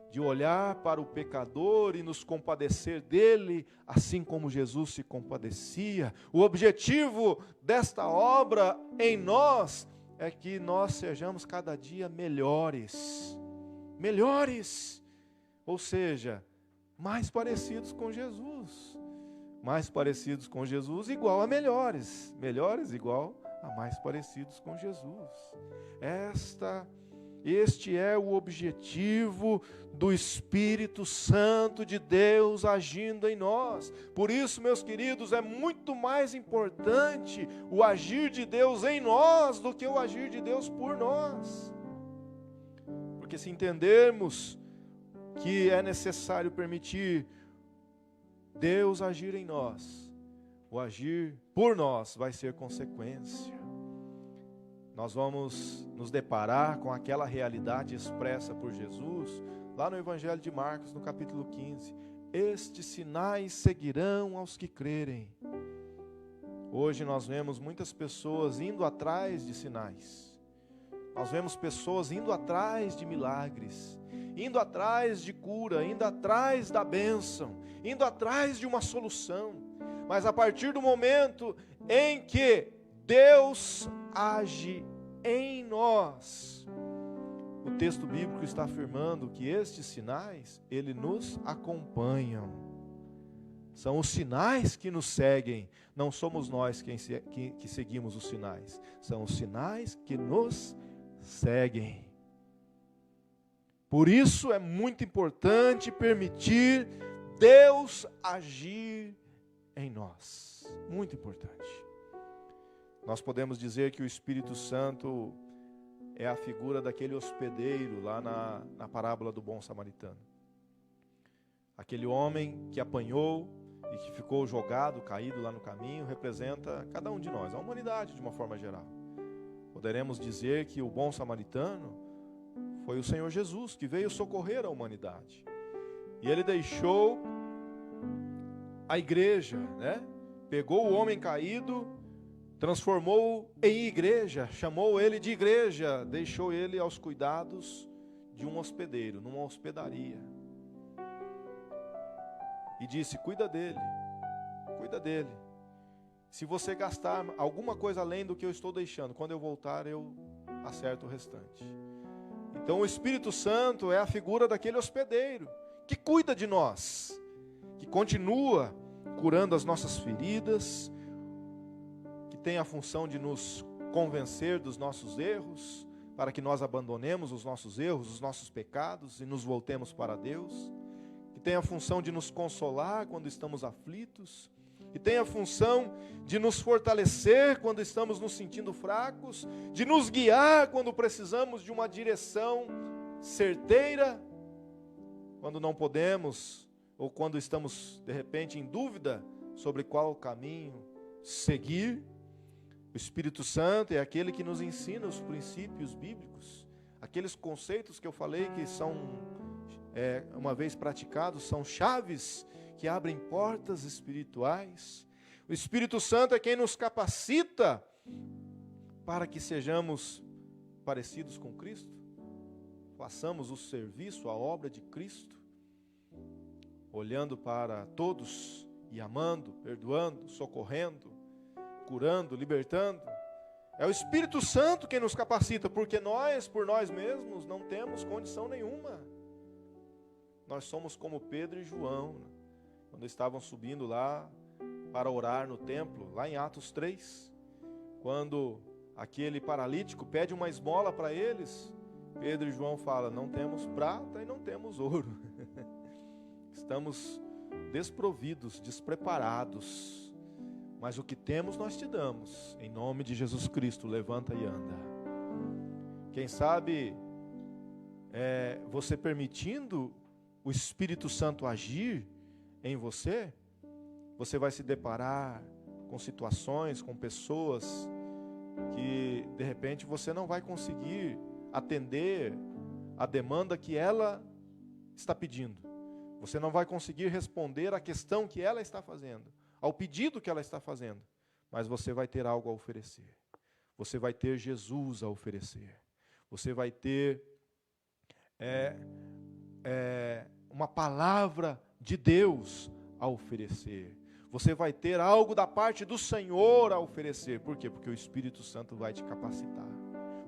de olhar para o pecador e nos compadecer dele, assim como Jesus se compadecia. O objetivo desta obra em nós é que nós sejamos cada dia melhores, ou seja, mais parecidos com Jesus, igual a melhores igual a mais parecidos com Jesus. Este é o objetivo do Espírito Santo de Deus agindo em nós. Por isso, meus queridos, é muito mais importante o agir de Deus em nós do que o agir de Deus por nós. Porque se entendermos que é necessário permitir Deus agir em nós, o agir por nós vai ser consequência. Nós vamos nos deparar com aquela realidade expressa por Jesus, lá no Evangelho de Marcos, no capítulo 15. Estes sinais seguirão aos que crerem. Hoje nós vemos muitas pessoas indo atrás de sinais. Nós vemos pessoas indo atrás de milagres, indo atrás de cura, indo atrás da bênção, indo atrás de uma solução. Mas a partir do momento em que Deus age em nós, o texto bíblico está afirmando que estes sinais, eles nos acompanham. São os sinais que nos seguem, não somos nós que seguimos os sinais, são os sinais que nos seguem. Por isso é muito importante permitir Deus agir em nós, muito importante. Nós podemos dizer que o Espírito Santo é a figura daquele hospedeiro lá na parábola do bom samaritano. Aquele homem que apanhou e que ficou jogado, caído lá no caminho, representa cada um de nós, a humanidade de uma forma geral. Poderemos dizer que o bom samaritano foi o Senhor Jesus, que veio socorrer a humanidade. E ele deixou a igreja, né? Pegou o homem caído, transformou em igreja, chamou ele de igreja, deixou ele aos cuidados de um hospedeiro, numa hospedaria. E disse: cuida dele, cuida dele. Se você gastar alguma coisa além do que eu estou deixando, quando eu voltar eu acerto o restante. Então o Espírito Santo é a figura daquele hospedeiro, que cuida de nós, que continua curando as nossas feridas, que tem a função de nos convencer dos nossos erros, para que nós abandonemos os nossos erros, os nossos pecados e nos voltemos para Deus, que tem a função de nos consolar quando estamos aflitos, que tem a função de nos fortalecer quando estamos nos sentindo fracos, de nos guiar quando precisamos de uma direção certeira, quando não podemos, ou quando estamos de repente em dúvida sobre qual caminho seguir. O Espírito Santo é aquele que nos ensina os princípios bíblicos, aqueles conceitos que eu falei que são, uma vez praticados, são chaves que abrem portas espirituais. O Espírito Santo é quem nos capacita para que sejamos parecidos com Cristo, façamos o serviço, a obra de Cristo, olhando para todos e amando, perdoando, socorrendo, curando, libertando. É o Espírito Santo quem nos capacita, porque nós, por nós mesmos, não temos condição nenhuma. Nós somos como Pedro e João, quando estavam subindo lá para orar no templo, lá em Atos 3, quando aquele paralítico pede uma esmola para eles, Pedro e João falam: não temos prata e não temos ouro, estamos desprovidos, despreparados, mas o que temos nós te damos, em nome de Jesus Cristo, levanta e anda. Quem sabe você permitindo o Espírito Santo agir em você, você vai se deparar com situações, com pessoas que de repente você não vai conseguir atender a demanda que ela está pedindo. Você não vai conseguir responder à questão que ela está fazendo, ao pedido que ela está fazendo, mas você vai ter algo a oferecer. Você vai ter Jesus a oferecer. Você vai ter uma palavra de Deus a oferecer. Você vai ter algo da parte do Senhor a oferecer. Por quê? Porque o Espírito Santo vai te capacitar.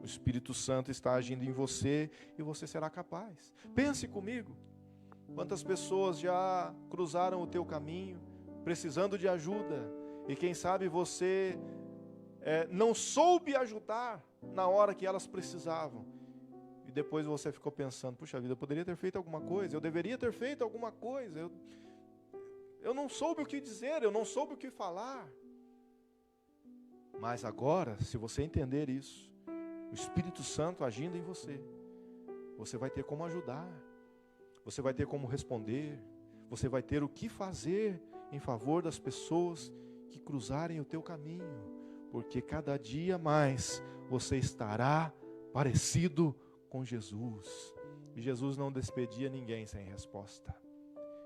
O Espírito Santo está agindo em você e você será capaz. Pense comigo. Quantas pessoas já cruzaram o teu caminho, precisando de ajuda, e quem sabe você não soube ajudar na hora que elas precisavam. E depois você ficou pensando: puxa vida, eu poderia ter feito alguma coisa, eu deveria ter feito alguma coisa, eu não soube o que dizer, eu não soube o que falar. Mas agora, se você entender isso, o Espírito Santo agindo em você, você vai ter como ajudar, você vai ter como responder, você vai ter o que fazer em favor das pessoas que cruzarem o teu caminho, porque cada dia mais você estará parecido com Jesus. E Jesus não despedia ninguém sem resposta.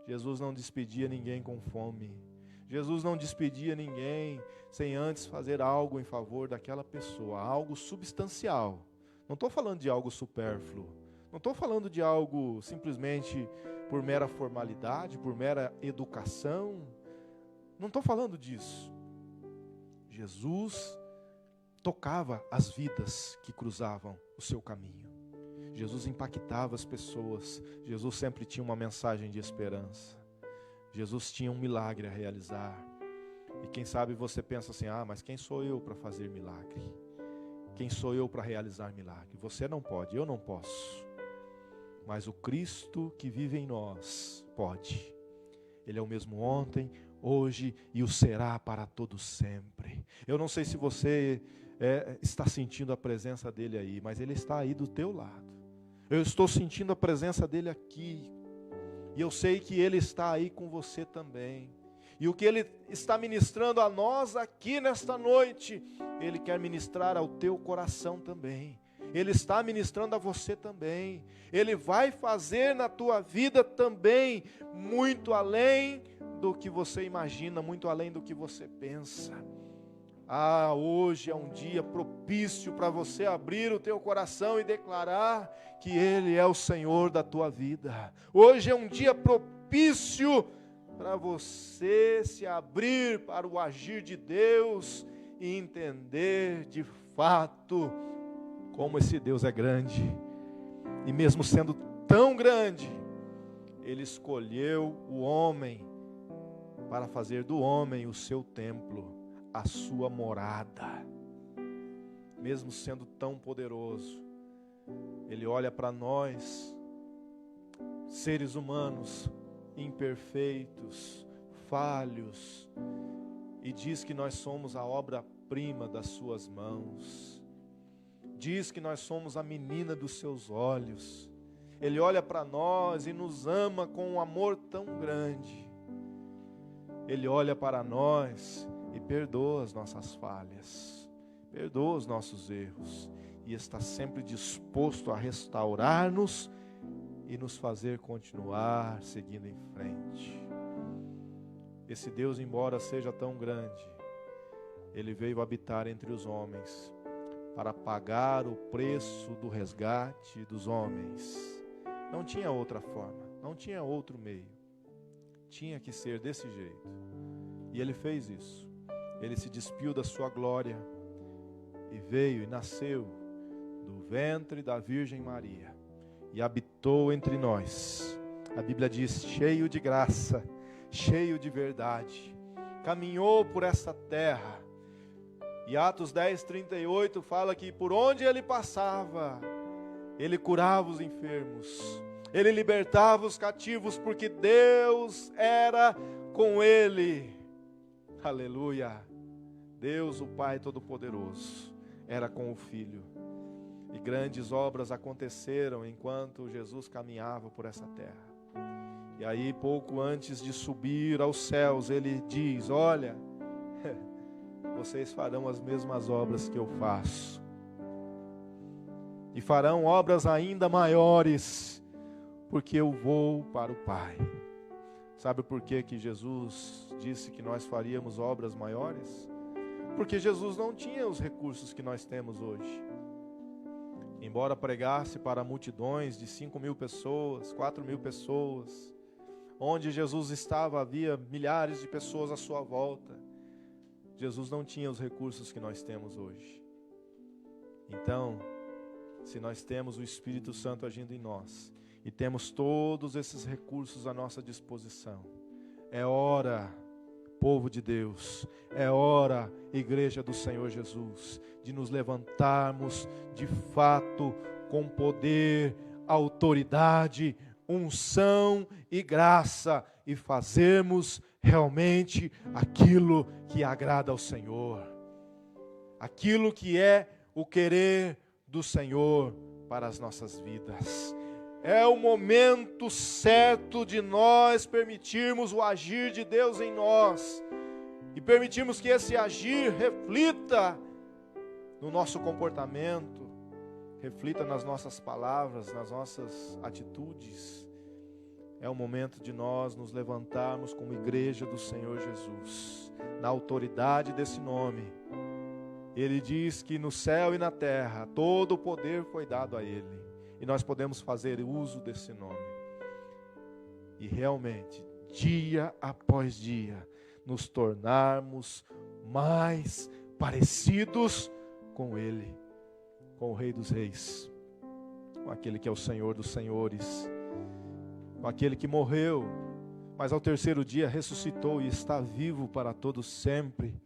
Jesus não despedia ninguém com fome. Jesus não despedia ninguém sem antes fazer algo em favor daquela pessoa, algo substancial. Não estou falando de algo supérfluo. Não estou falando de algo simplesmente por mera formalidade, por mera educação. Não estou falando disso. Jesus tocava as vidas que cruzavam o seu caminho. Jesus impactava as pessoas. Jesus sempre tinha uma mensagem de esperança. Jesus tinha um milagre a realizar. E quem sabe você pensa assim: mas quem sou eu para fazer milagre? Quem sou eu para realizar milagre? Você não pode, eu não posso. Mas o Cristo que vive em nós pode. Ele é o mesmo ontem, hoje e o será para todo sempre. Eu não sei se você está sentindo a presença dele aí, mas ele está aí do teu lado. Eu estou sentindo a presença dele aqui. E eu sei que ele está aí com você também. E o que Ele está ministrando a nós aqui nesta noite, Ele quer ministrar ao teu coração também. Ele está ministrando a você também. Ele vai fazer na tua vida também, muito além do que você imagina, muito além do que você pensa. Hoje é um dia propício para você abrir o teu coração e declarar que Ele é o Senhor da tua vida. Hoje é um dia propício para você se abrir para o agir de Deus e entender de fato como esse Deus é grande. E mesmo sendo tão grande, Ele escolheu o homem para fazer do homem o seu templo, a sua morada. Mesmo sendo tão poderoso, Ele olha para nós, seres humanos, imperfeitos, falhos, e diz que nós somos a obra-prima das suas mãos. Diz que nós somos a menina dos seus olhos. Ele olha para nós e nos ama com um amor tão grande. Ele olha para nós e perdoa as nossas falhas, perdoa os nossos erros, e está sempre disposto a restaurar-nos e nos fazer continuar seguindo em frente. Esse Deus, embora seja tão grande, Ele veio habitar entre os homens para pagar o preço do resgate dos homens. Não tinha outra forma, não tinha outro meio. Tinha que ser desse jeito. E Ele fez isso. Ele se despiu da sua glória e veio e nasceu do ventre da Virgem Maria e habitou entre nós. A Bíblia diz, cheio de graça, cheio de verdade. Caminhou por essa terra. E Atos 10:38 fala que por onde Ele passava, Ele curava os enfermos, Ele libertava os cativos, porque Deus era com Ele. Aleluia! Deus, o Pai Todo-Poderoso, era com o Filho. E grandes obras aconteceram enquanto Jesus caminhava por essa terra. E aí, pouco antes de subir aos céus, Ele diz, olha, vocês farão as mesmas obras que eu faço. E farão obras ainda maiores, porque eu vou para o Pai. Sabe por que Jesus disse que nós faríamos obras maiores? Porque Jesus não tinha os recursos que nós temos hoje. Embora pregasse para multidões de 5.000 pessoas, 4.000 pessoas, onde Jesus estava havia milhares de pessoas à sua volta. Jesus não tinha os recursos que nós temos hoje. Então, se nós temos o Espírito Santo agindo em nós, e temos todos esses recursos à nossa disposição, é hora, povo de Deus, é hora, igreja do Senhor Jesus, de nos levantarmos de fato com poder, autoridade, unção e graça, e fazermos realmente aquilo que agrada ao Senhor, aquilo que é o querer do Senhor para as nossas vidas. É o momento certo de nós permitirmos o agir de Deus em nós e permitirmos que esse agir reflita no nosso comportamento, reflita nas nossas palavras, nas nossas atitudes. É o momento de nós nos levantarmos como igreja do Senhor Jesus, na autoridade desse nome. Ele diz que no céu e na terra todo o poder foi dado a Ele, e nós podemos fazer uso desse nome. E realmente, dia após dia, nos tornarmos mais parecidos com Ele, com o Rei dos Reis, com aquele que é o Senhor dos Senhores, com aquele que morreu, mas ao terceiro dia ressuscitou e está vivo para todo sempre.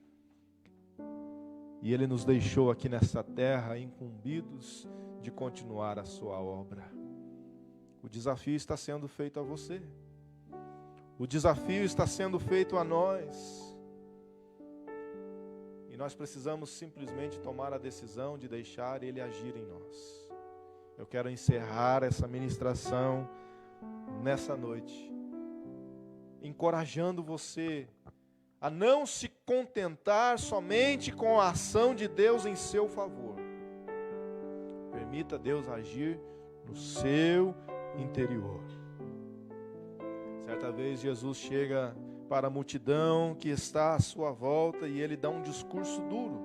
E Ele nos deixou aqui nessa terra incumbidos de continuar a sua obra. O desafio está sendo feito a você. O desafio está sendo feito a nós. E nós precisamos simplesmente tomar a decisão de deixar Ele agir em nós. Eu quero encerrar essa ministração nessa noite, encorajando você a não se contentar somente com a ação de Deus em seu favor. Permita Deus agir no seu interior. Certa vez Jesus chega para a multidão que está à sua volta e ele dá um discurso duro.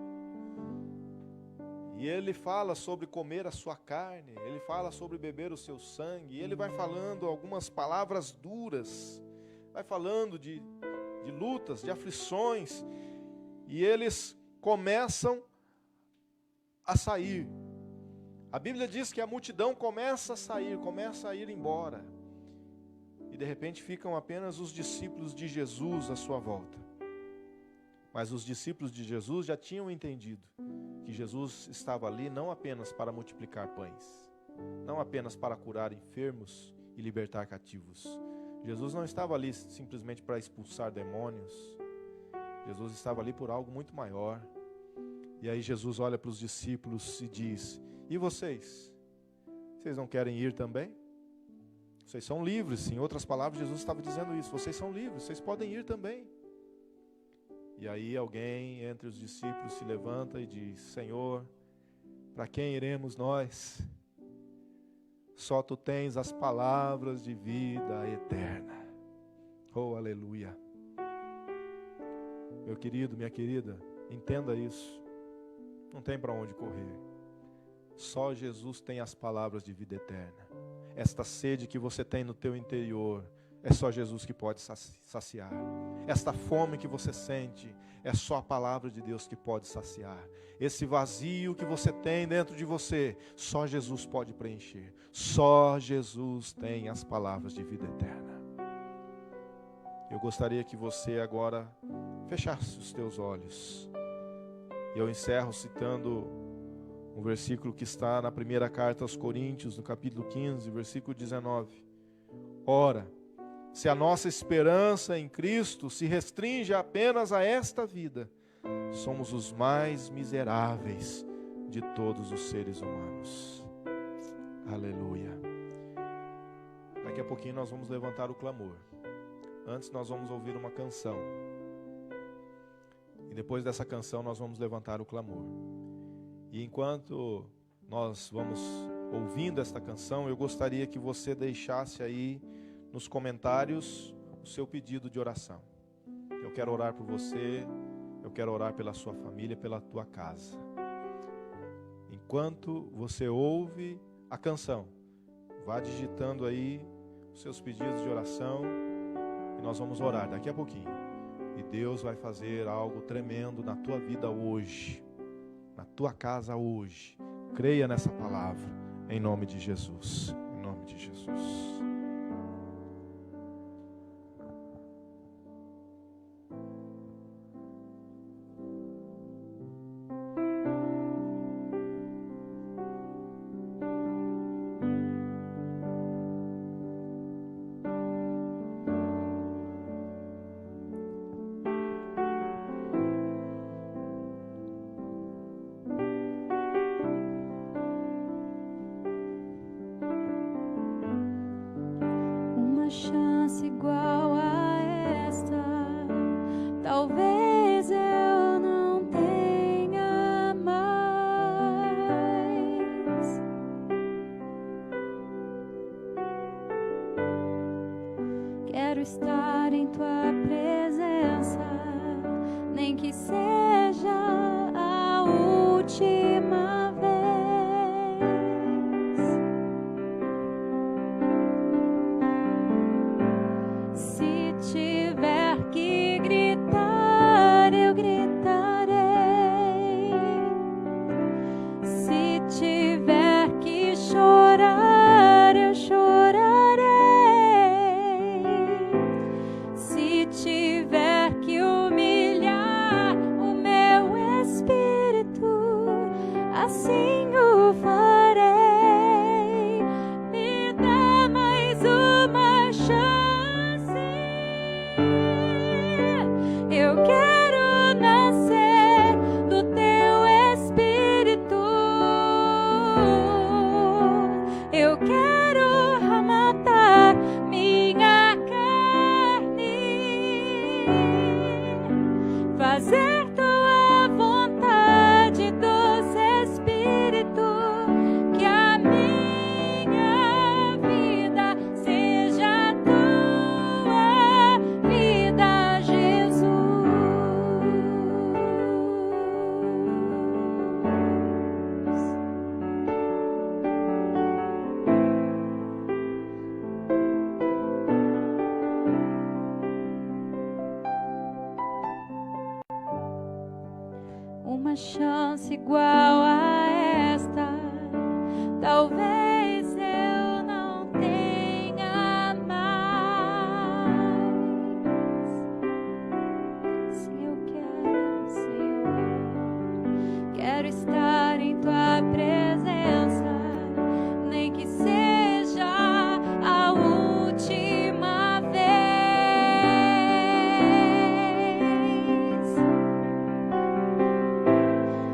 E ele fala sobre comer a sua carne, ele fala sobre beber o seu sangue, e ele vai falando algumas palavras duras, vai falando de lutas, de aflições, e eles começam a sair. A Bíblia diz que a multidão começa a sair, começa a ir embora, e de repente ficam apenas os discípulos de Jesus à sua volta. Mas os discípulos de Jesus já tinham entendido que Jesus estava ali não apenas para multiplicar pães, não apenas para curar enfermos e libertar cativos. Jesus não estava ali simplesmente para expulsar demônios. Jesus estava ali por algo muito maior. E aí Jesus olha para os discípulos e diz: e vocês? Vocês não querem ir também? Vocês são livres. Em outras palavras, Jesus estava dizendo isso: vocês são livres, vocês podem ir também. E aí alguém entre os discípulos se levanta e diz: Senhor, para quem iremos nós? Só Tu tens as palavras de vida eterna. Oh, aleluia. Meu querido, minha querida, entenda isso. Não tem para onde correr. Só Jesus tem as palavras de vida eterna. Esta sede que você tem no teu interior, é só Jesus que pode saciar. Esta fome que você sente, é só a palavra de Deus que pode saciar. Esse vazio que você tem dentro de você, só Jesus pode preencher. Só Jesus tem as palavras de vida eterna. Eu gostaria que você agora fechasse os teus olhos. E eu encerro citando um versículo que está na primeira carta aos Coríntios, no capítulo 15, versículo 19. Ora, se a nossa esperança em Cristo se restringe apenas a esta vida, somos os mais miseráveis de todos os seres humanos. Aleluia. Daqui a pouquinho nós vamos levantar o clamor. Antes nós vamos ouvir uma canção. E depois dessa canção nós vamos levantar o clamor. E enquanto nós vamos ouvindo esta canção, eu gostaria que você deixasse aí nos comentários o seu pedido de oração. Eu quero orar por você, eu quero orar pela sua família, pela tua casa. Enquanto você ouve a canção, vá digitando aí os seus pedidos de oração e nós vamos orar daqui a pouquinho. E Deus vai fazer algo tremendo na tua vida hoje, na tua casa hoje. Creia nessa palavra, em nome de Jesus. Em nome de Jesus. uma chance igual a esta, talvez eu não tenha mais. Se eu quero, Senhor, quero estar em tua presença, nem que seja a última vez.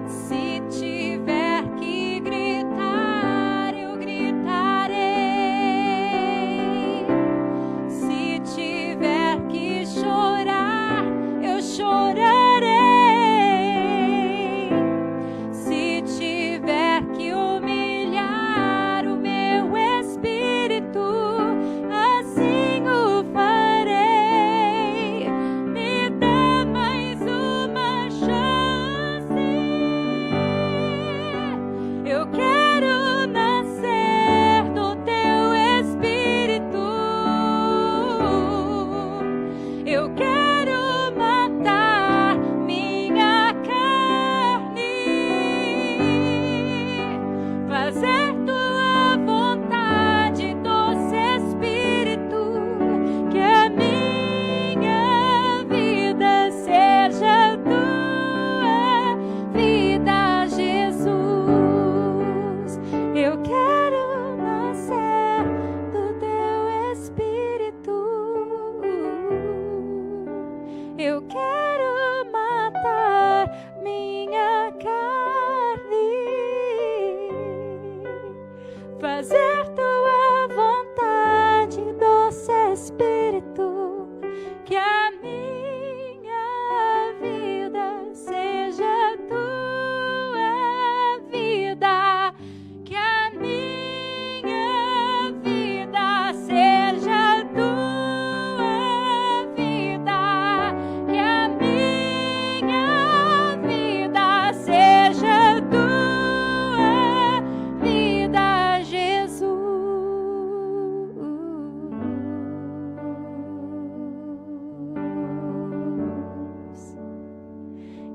Se tiver que gritar, eu gritarei. Se tiver que chorar, eu chorarei. Se tiver que humilhar o meu espírito, assim o farei. Me dá mais uma chance. Eu quero nascer do teu espírito. Eu quero matar minha carne, fazer tua vontade, doce Espírito, que a minha vida seja tua vida, Jesus. Eu quero nascer do teu Espírito. Eu quero matar minha carne, fazer tua vontade, doce Espírito, que a minha vida seja tua vida, que a minha vida seja tua vida, que a minha vida seja tua vida, Jesus.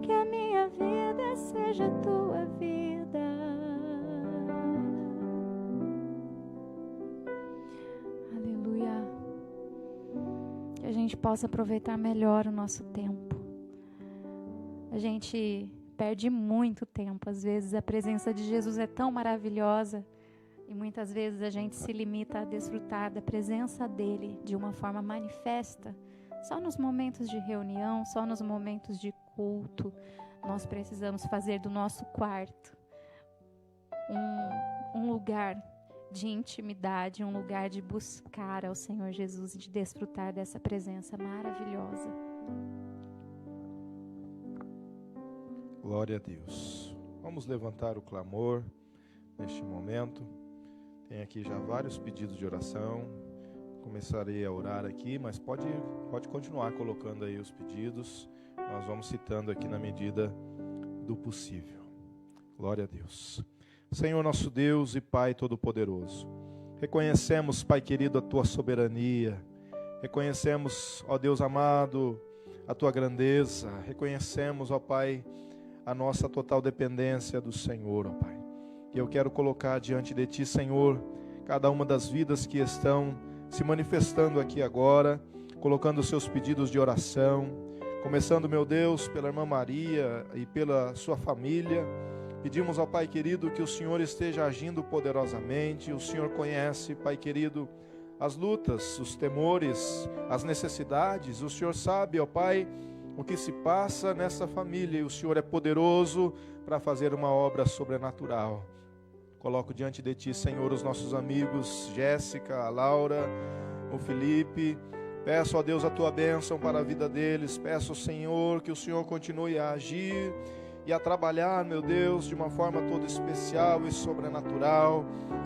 Que a minha vida seja tua vida. Aleluia. Que a gente possa aproveitar melhor o nosso tempo. A gente perde muito tempo. Às vezes a presença de Jesus é tão maravilhosa e muitas vezes a gente se limita a desfrutar da presença dele de uma forma manifesta só nos momentos de reunião, só nos momentos de culto. Nós precisamos fazer do nosso quarto um lugar de intimidade, um lugar de buscar ao Senhor Jesus e de desfrutar dessa presença maravilhosa. Glória a Deus. Vamos levantar o clamor neste momento. Tem aqui já vários pedidos de oração. Começarei a orar aqui, mas pode continuar colocando aí os pedidos. Nós vamos citando aqui na medida do possível. Glória a Deus. Senhor nosso Deus e Pai Todo-Poderoso, reconhecemos, Pai querido, a Tua soberania. Reconhecemos, ó Deus amado, a Tua grandeza. Reconhecemos, ó Pai, a nossa total dependência do Senhor, ó Pai. E eu quero colocar diante de Ti, Senhor, cada uma das vidas que estão se manifestando aqui agora, colocando os seus pedidos de oração, começando, meu Deus, pela irmã Maria e pela sua família. Pedimos ao Pai querido que o Senhor esteja agindo poderosamente. O Senhor conhece, Pai querido, as lutas, os temores, as necessidades. O Senhor sabe, ó Pai, o que se passa nessa família, e o Senhor é poderoso para fazer uma obra sobrenatural. Coloco diante de Ti, Senhor, os nossos amigos Jéssica, a Laura, o Felipe. Peço, ó Deus, a Tua bênção para a vida deles. Peço, Senhor, que o Senhor continue a agir e a trabalhar, meu Deus, de uma forma toda especial e sobrenatural,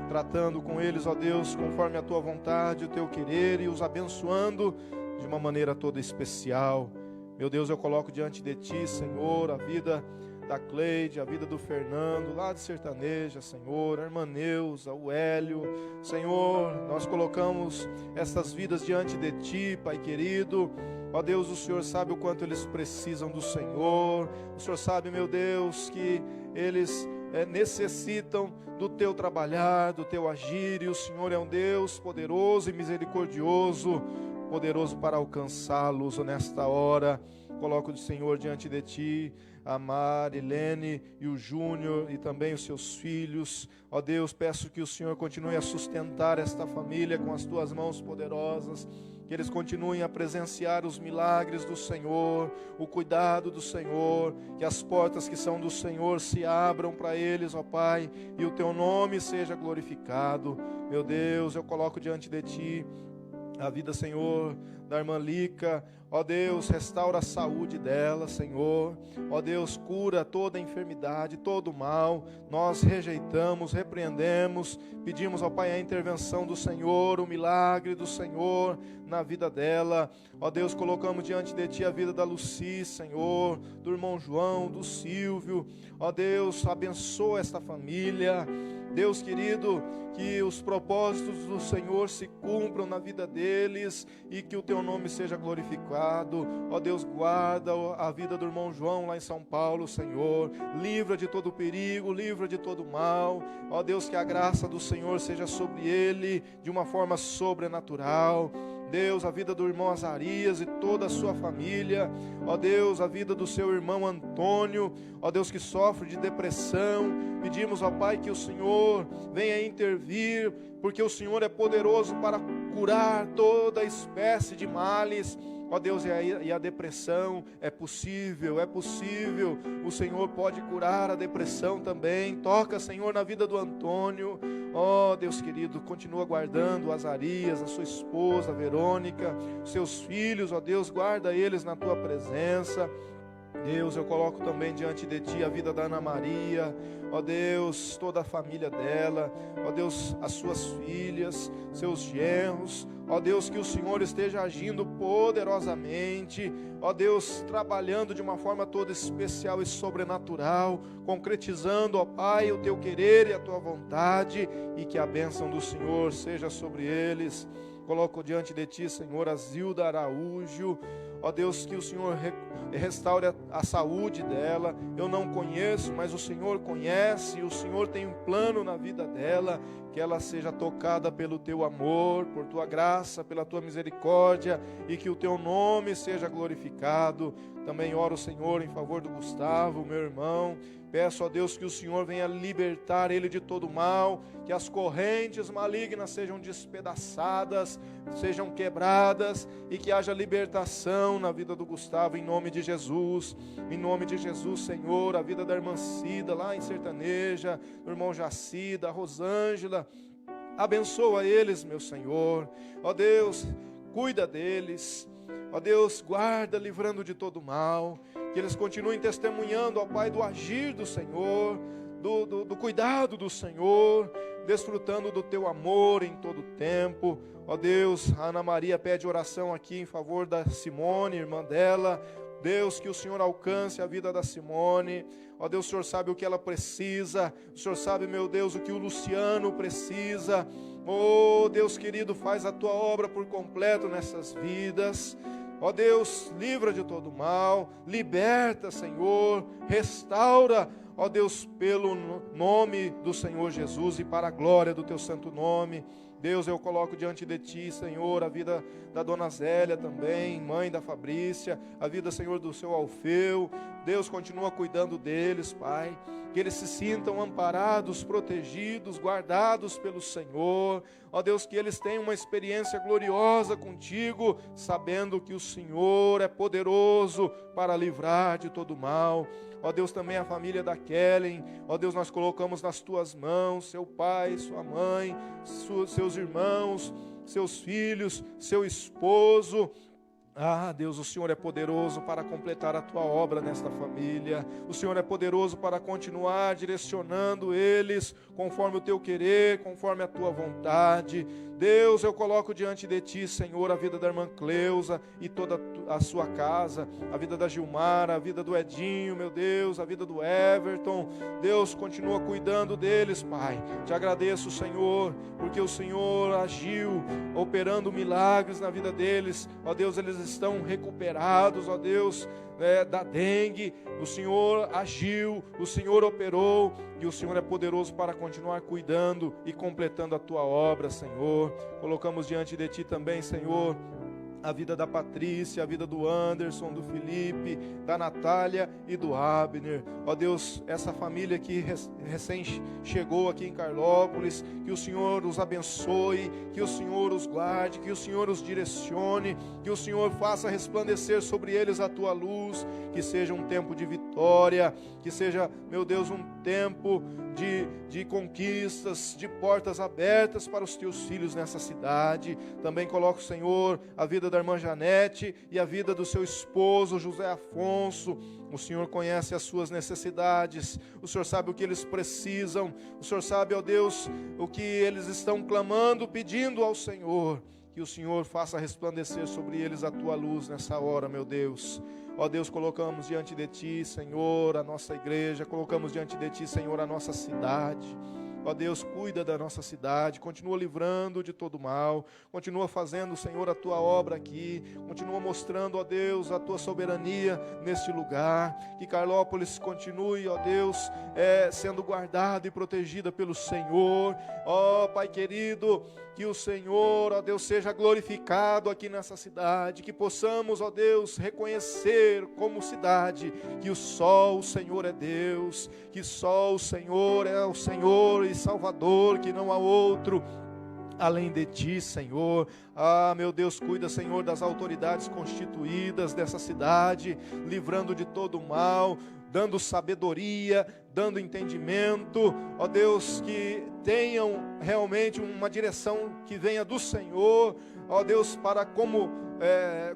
tratando com eles, ó Deus, conforme a Tua vontade, o Teu querer, e os abençoando de uma maneira toda especial. Meu Deus, eu coloco diante de Ti, Senhor, a vida da Cleide, a vida do Fernando, lá de Sertaneja, Senhor, a irmã Neuza, o Hélio. Senhor, nós colocamos essas vidas diante de Ti, Pai querido, Ó Deus, o Senhor sabe o quanto eles precisam do Senhor. O Senhor sabe, meu Deus, que eles necessitam do teu trabalhar, do teu agir, e o Senhor é um Deus poderoso e misericordioso, poderoso para alcançá-los nesta hora. Coloco o Senhor diante de ti, a Marilene e o Júnior e também os seus filhos. Ó Deus, peço que o Senhor continue a sustentar esta família com as tuas mãos poderosas, que eles continuem a presenciar os milagres do Senhor, o cuidado do Senhor, que as portas que são do Senhor se abram para eles, ó Pai, e o teu nome seja glorificado. Meu Deus, eu coloco diante de ti a vida, Senhor, da irmã Lica. Ó Deus, restaura a saúde dela, Senhor. Ó Deus, cura toda enfermidade, todo mal. Nós rejeitamos, repreendemos, pedimos ao Pai a intervenção do Senhor, o milagre do Senhor na vida dela. Ó Deus, colocamos diante de ti a vida da Lucy, Senhor, do irmão João, do Silvio. Ó Deus, abençoa esta família. Deus querido, que os propósitos do Senhor se cumpram na vida deles e que o teu nome seja glorificado. Ó Deus, guarda a vida do irmão João lá em São Paulo, Senhor. Livra de todo perigo, livra de todo mal. Ó Deus, que a graça do Senhor seja sobre ele de uma forma sobrenatural. Deus, a vida do irmão Azarias e toda a sua família. Ó Deus, a vida do seu irmão Antônio, ó Deus, que sofre de depressão. Pedimos, ó Pai, que o Senhor venha intervir, porque o Senhor é poderoso para curar toda espécie de males. Ó Deus, e a depressão é possível, o Senhor pode curar a depressão também. Toca, Senhor, na vida do Antônio. Ó Deus querido, continua guardando o Azarias, a sua esposa, a Verônica, seus filhos. Ó Deus, guarda eles na tua presença. Deus, eu coloco também diante de ti a vida da Ana Maria. Ó Deus, toda a família dela. Ó Deus, as suas filhas, seus genros. Ó Deus, que o Senhor esteja agindo poderosamente. Ó Deus, trabalhando de uma forma toda especial e sobrenatural, concretizando, ó Pai, o teu querer e a tua vontade, e que a bênção do Senhor seja sobre eles. Coloco diante de ti, Senhor, a Zilda Araújo. Ó Deus, que o Senhor restaure a saúde dela. Eu não conheço, mas o Senhor conhece, e o Senhor tem um plano na vida dela. Que ela seja tocada pelo teu amor, por tua graça, pela tua misericórdia, e que o teu nome seja glorificado. Também oro, Senhor, em favor do Gustavo, meu irmão. Peço a Deus que o Senhor venha libertar ele de todo mal, que as correntes malignas sejam despedaçadas, sejam quebradas, e que haja libertação na vida do Gustavo, em nome de Jesus. Em nome de Jesus, Senhor, a vida da irmã Cida, lá em Sertaneja, do irmão Jaci, da Rosângela, abençoa eles, meu Senhor. Ó Deus, cuida deles. Ó Deus, guarda, livrando de todo mal. Que eles continuem testemunhando, ó Pai, do agir do Senhor, do cuidado do Senhor, desfrutando do teu amor em todo tempo. Ó Deus, a Ana Maria pede oração aqui em favor da Simone, irmã dela. Deus, que o Senhor alcance a vida da Simone. Ó Deus, o Senhor sabe o que ela precisa. O Senhor sabe, meu Deus, o que o Luciano precisa. Oh Deus querido, faz a tua obra por completo nessas vidas. Ó Deus, livra de todo mal, liberta, Senhor, restaura, ó Deus, pelo nome do Senhor Jesus e para a glória do teu santo nome. Deus, eu coloco diante de ti, Senhor, a vida da dona Zélia também, mãe da Fabrícia, a vida, Senhor, do seu Alfeu. Deus, continua cuidando deles, Pai, que eles se sintam amparados, protegidos, guardados pelo Senhor. Ó Deus, que eles tenham uma experiência gloriosa contigo, sabendo que o Senhor é poderoso para livrar de todo mal. Ó Deus, também a família da Kellen, ó Deus, nós colocamos nas tuas mãos, seu pai, sua mãe, seus irmãos, seus filhos, seu esposo. Ah, Deus, o Senhor é poderoso para completar a tua obra nesta família. O Senhor é poderoso para continuar direcionando eles conforme o teu querer, conforme a tua vontade. Deus, eu coloco diante de ti, Senhor, a vida da irmã Cleusa e toda a sua casa, a vida da Gilmara, a vida do Edinho, meu Deus, a vida do Everton. Deus, continua cuidando deles, Pai. Te agradeço, Senhor, porque o Senhor agiu, operando milagres na vida deles. Ó Deus, eles estão recuperados, ó Deus, da dengue. O Senhor agiu, o Senhor operou, e o Senhor é poderoso para continuar cuidando e completando a tua obra, Senhor. Colocamos diante de ti também, Senhor, a vida da Patrícia, a vida do Anderson, do Felipe, da Natália e do Abner. Ó Deus, essa família que recém chegou aqui em Carlópolis, que o Senhor os abençoe, que o Senhor os guarde, que o Senhor os direcione, que o Senhor faça resplandecer sobre eles a tua luz, que seja um tempo de vitória, que seja, meu Deus, um tempo de conquistas, de portas abertas para os teus filhos nessa cidade. Também coloco, Senhor, a vida da irmã Janete e a vida do seu esposo José Afonso. O Senhor conhece as suas necessidades, o Senhor sabe o que eles precisam, o Senhor sabe, ó Deus, o que eles estão clamando, pedindo ao Senhor. Que o Senhor faça resplandecer sobre eles a tua luz nessa hora, meu Deus. Ó Deus, colocamos diante de ti, Senhor, a nossa igreja, colocamos diante de ti, Senhor, a nossa cidade. Ó Deus, cuida da nossa cidade, continua livrando de todo mal, continua fazendo, Senhor, a tua obra aqui, continua mostrando, ó Deus, a tua soberania neste lugar, que Carlópolis continue, ó Deus, sendo guardada e protegida pelo Senhor. Ó Pai querido, que o Senhor, ó Deus, seja glorificado aqui nessa cidade, que possamos, ó Deus, reconhecer como cidade que só o Senhor é Deus, que só o Senhor é o Senhor e Salvador, que não há outro além de ti, Senhor. Ah, meu Deus, cuida, Senhor, das autoridades constituídas dessa cidade, livrando de todo o mal, dando sabedoria, dando entendimento, ó Deus, que tenham realmente uma direção que venha do Senhor, ó Deus, para como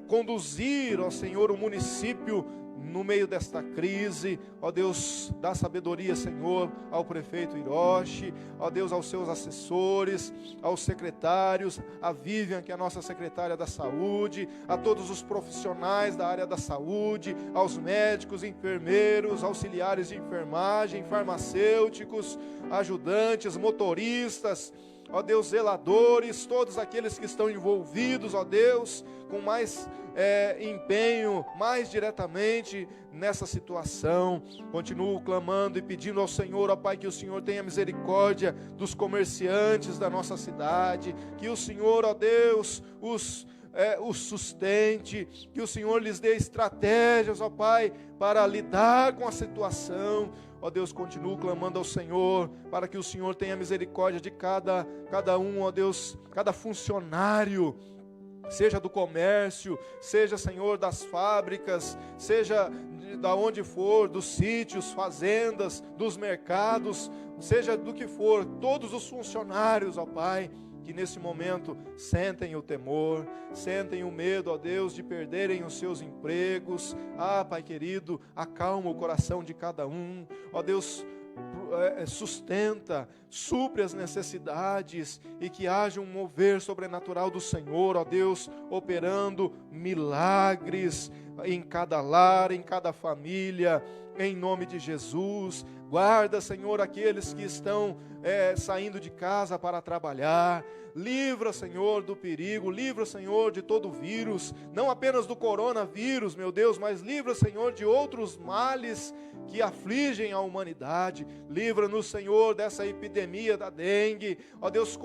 conduzir, ó Senhor, o município no meio desta crise. Ó Deus, dá sabedoria, Senhor, ao prefeito Hiroshi, ó Deus, aos seus assessores, aos secretários, a Vivian, que é a nossa secretária da saúde, a todos os profissionais da área da saúde, aos médicos, enfermeiros, auxiliares de enfermagem, farmacêuticos, ajudantes, motoristas, ó Deus, zeladores, todos aqueles que estão envolvidos, ó Deus, com mais empenho, mais diretamente nessa situação. Continuo clamando e pedindo ao Senhor, ó Pai, que o Senhor tenha misericórdia dos comerciantes da nossa cidade, que o Senhor, ó Deus, os sustente, que o Senhor lhes dê estratégias, ó Pai, para lidar com a situação. Ó Deus, continuo clamando ao Senhor, para que o Senhor tenha misericórdia de cada um, ó Deus, cada funcionário, seja do comércio, seja, Senhor, das fábricas, seja da onde for, dos sítios, fazendas, dos mercados, seja do que for, todos os funcionários, ó Pai, que nesse momento sentem o temor, sentem o medo, ó Deus, de perderem os seus empregos. Ah, Pai querido, acalma o coração de cada um, ó Deus, sustenta, supre as necessidades, e que haja um mover sobrenatural do Senhor, ó Deus, operando milagres em cada lar, em cada família, em nome de Jesus. Guarda, Senhor, aqueles que estão saindo de casa para trabalhar. Livra, Senhor, do perigo, livra, Senhor, de todo vírus, não apenas do coronavírus, meu Deus, mas livra, Senhor, de outros males que afligem a humanidade. Livra-nos, Senhor, dessa epidemia da dengue. Ó Deus,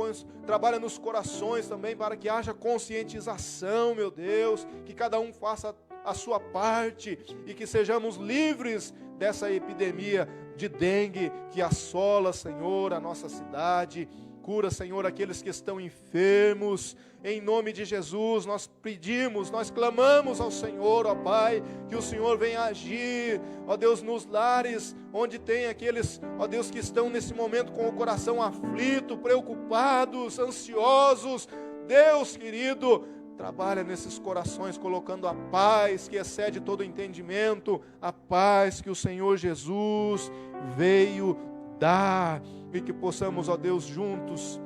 trabalha nos corações também para que haja conscientização, meu Deus, que cada um faça a sua parte e que sejamos livres dessa epidemia de dengue que assola, Senhor, a nossa cidade. Cura, Senhor, aqueles que estão enfermos. Em nome de Jesus, nós pedimos, nós clamamos ao Senhor, ó Pai, que o Senhor venha agir, ó Deus, nos lares onde tem aqueles, ó Deus, que estão nesse momento com o coração aflito, preocupados, ansiosos. Deus querido, trabalha nesses corações, colocando a paz que excede todo entendimento, a paz que o Senhor Jesus veio dar, e que possamos, ó Deus, juntos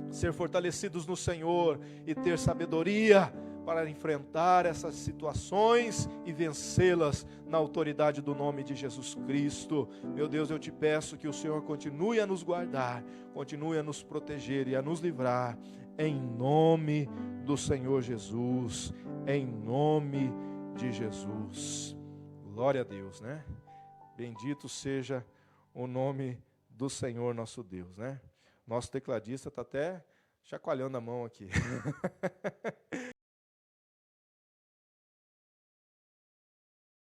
ser fortalecidos no Senhor e ter sabedoria para enfrentar essas situações e vencê-las na autoridade do nome de Jesus Cristo. Meu Deus, eu te peço que o Senhor continue a nos guardar, continue a nos proteger e a nos livrar, em nome do Senhor Jesus, em nome de Jesus. Glória a Deus, né? Bendito seja o nome do Senhor nosso Deus, né? Nosso tecladista está até chacoalhando a mão aqui.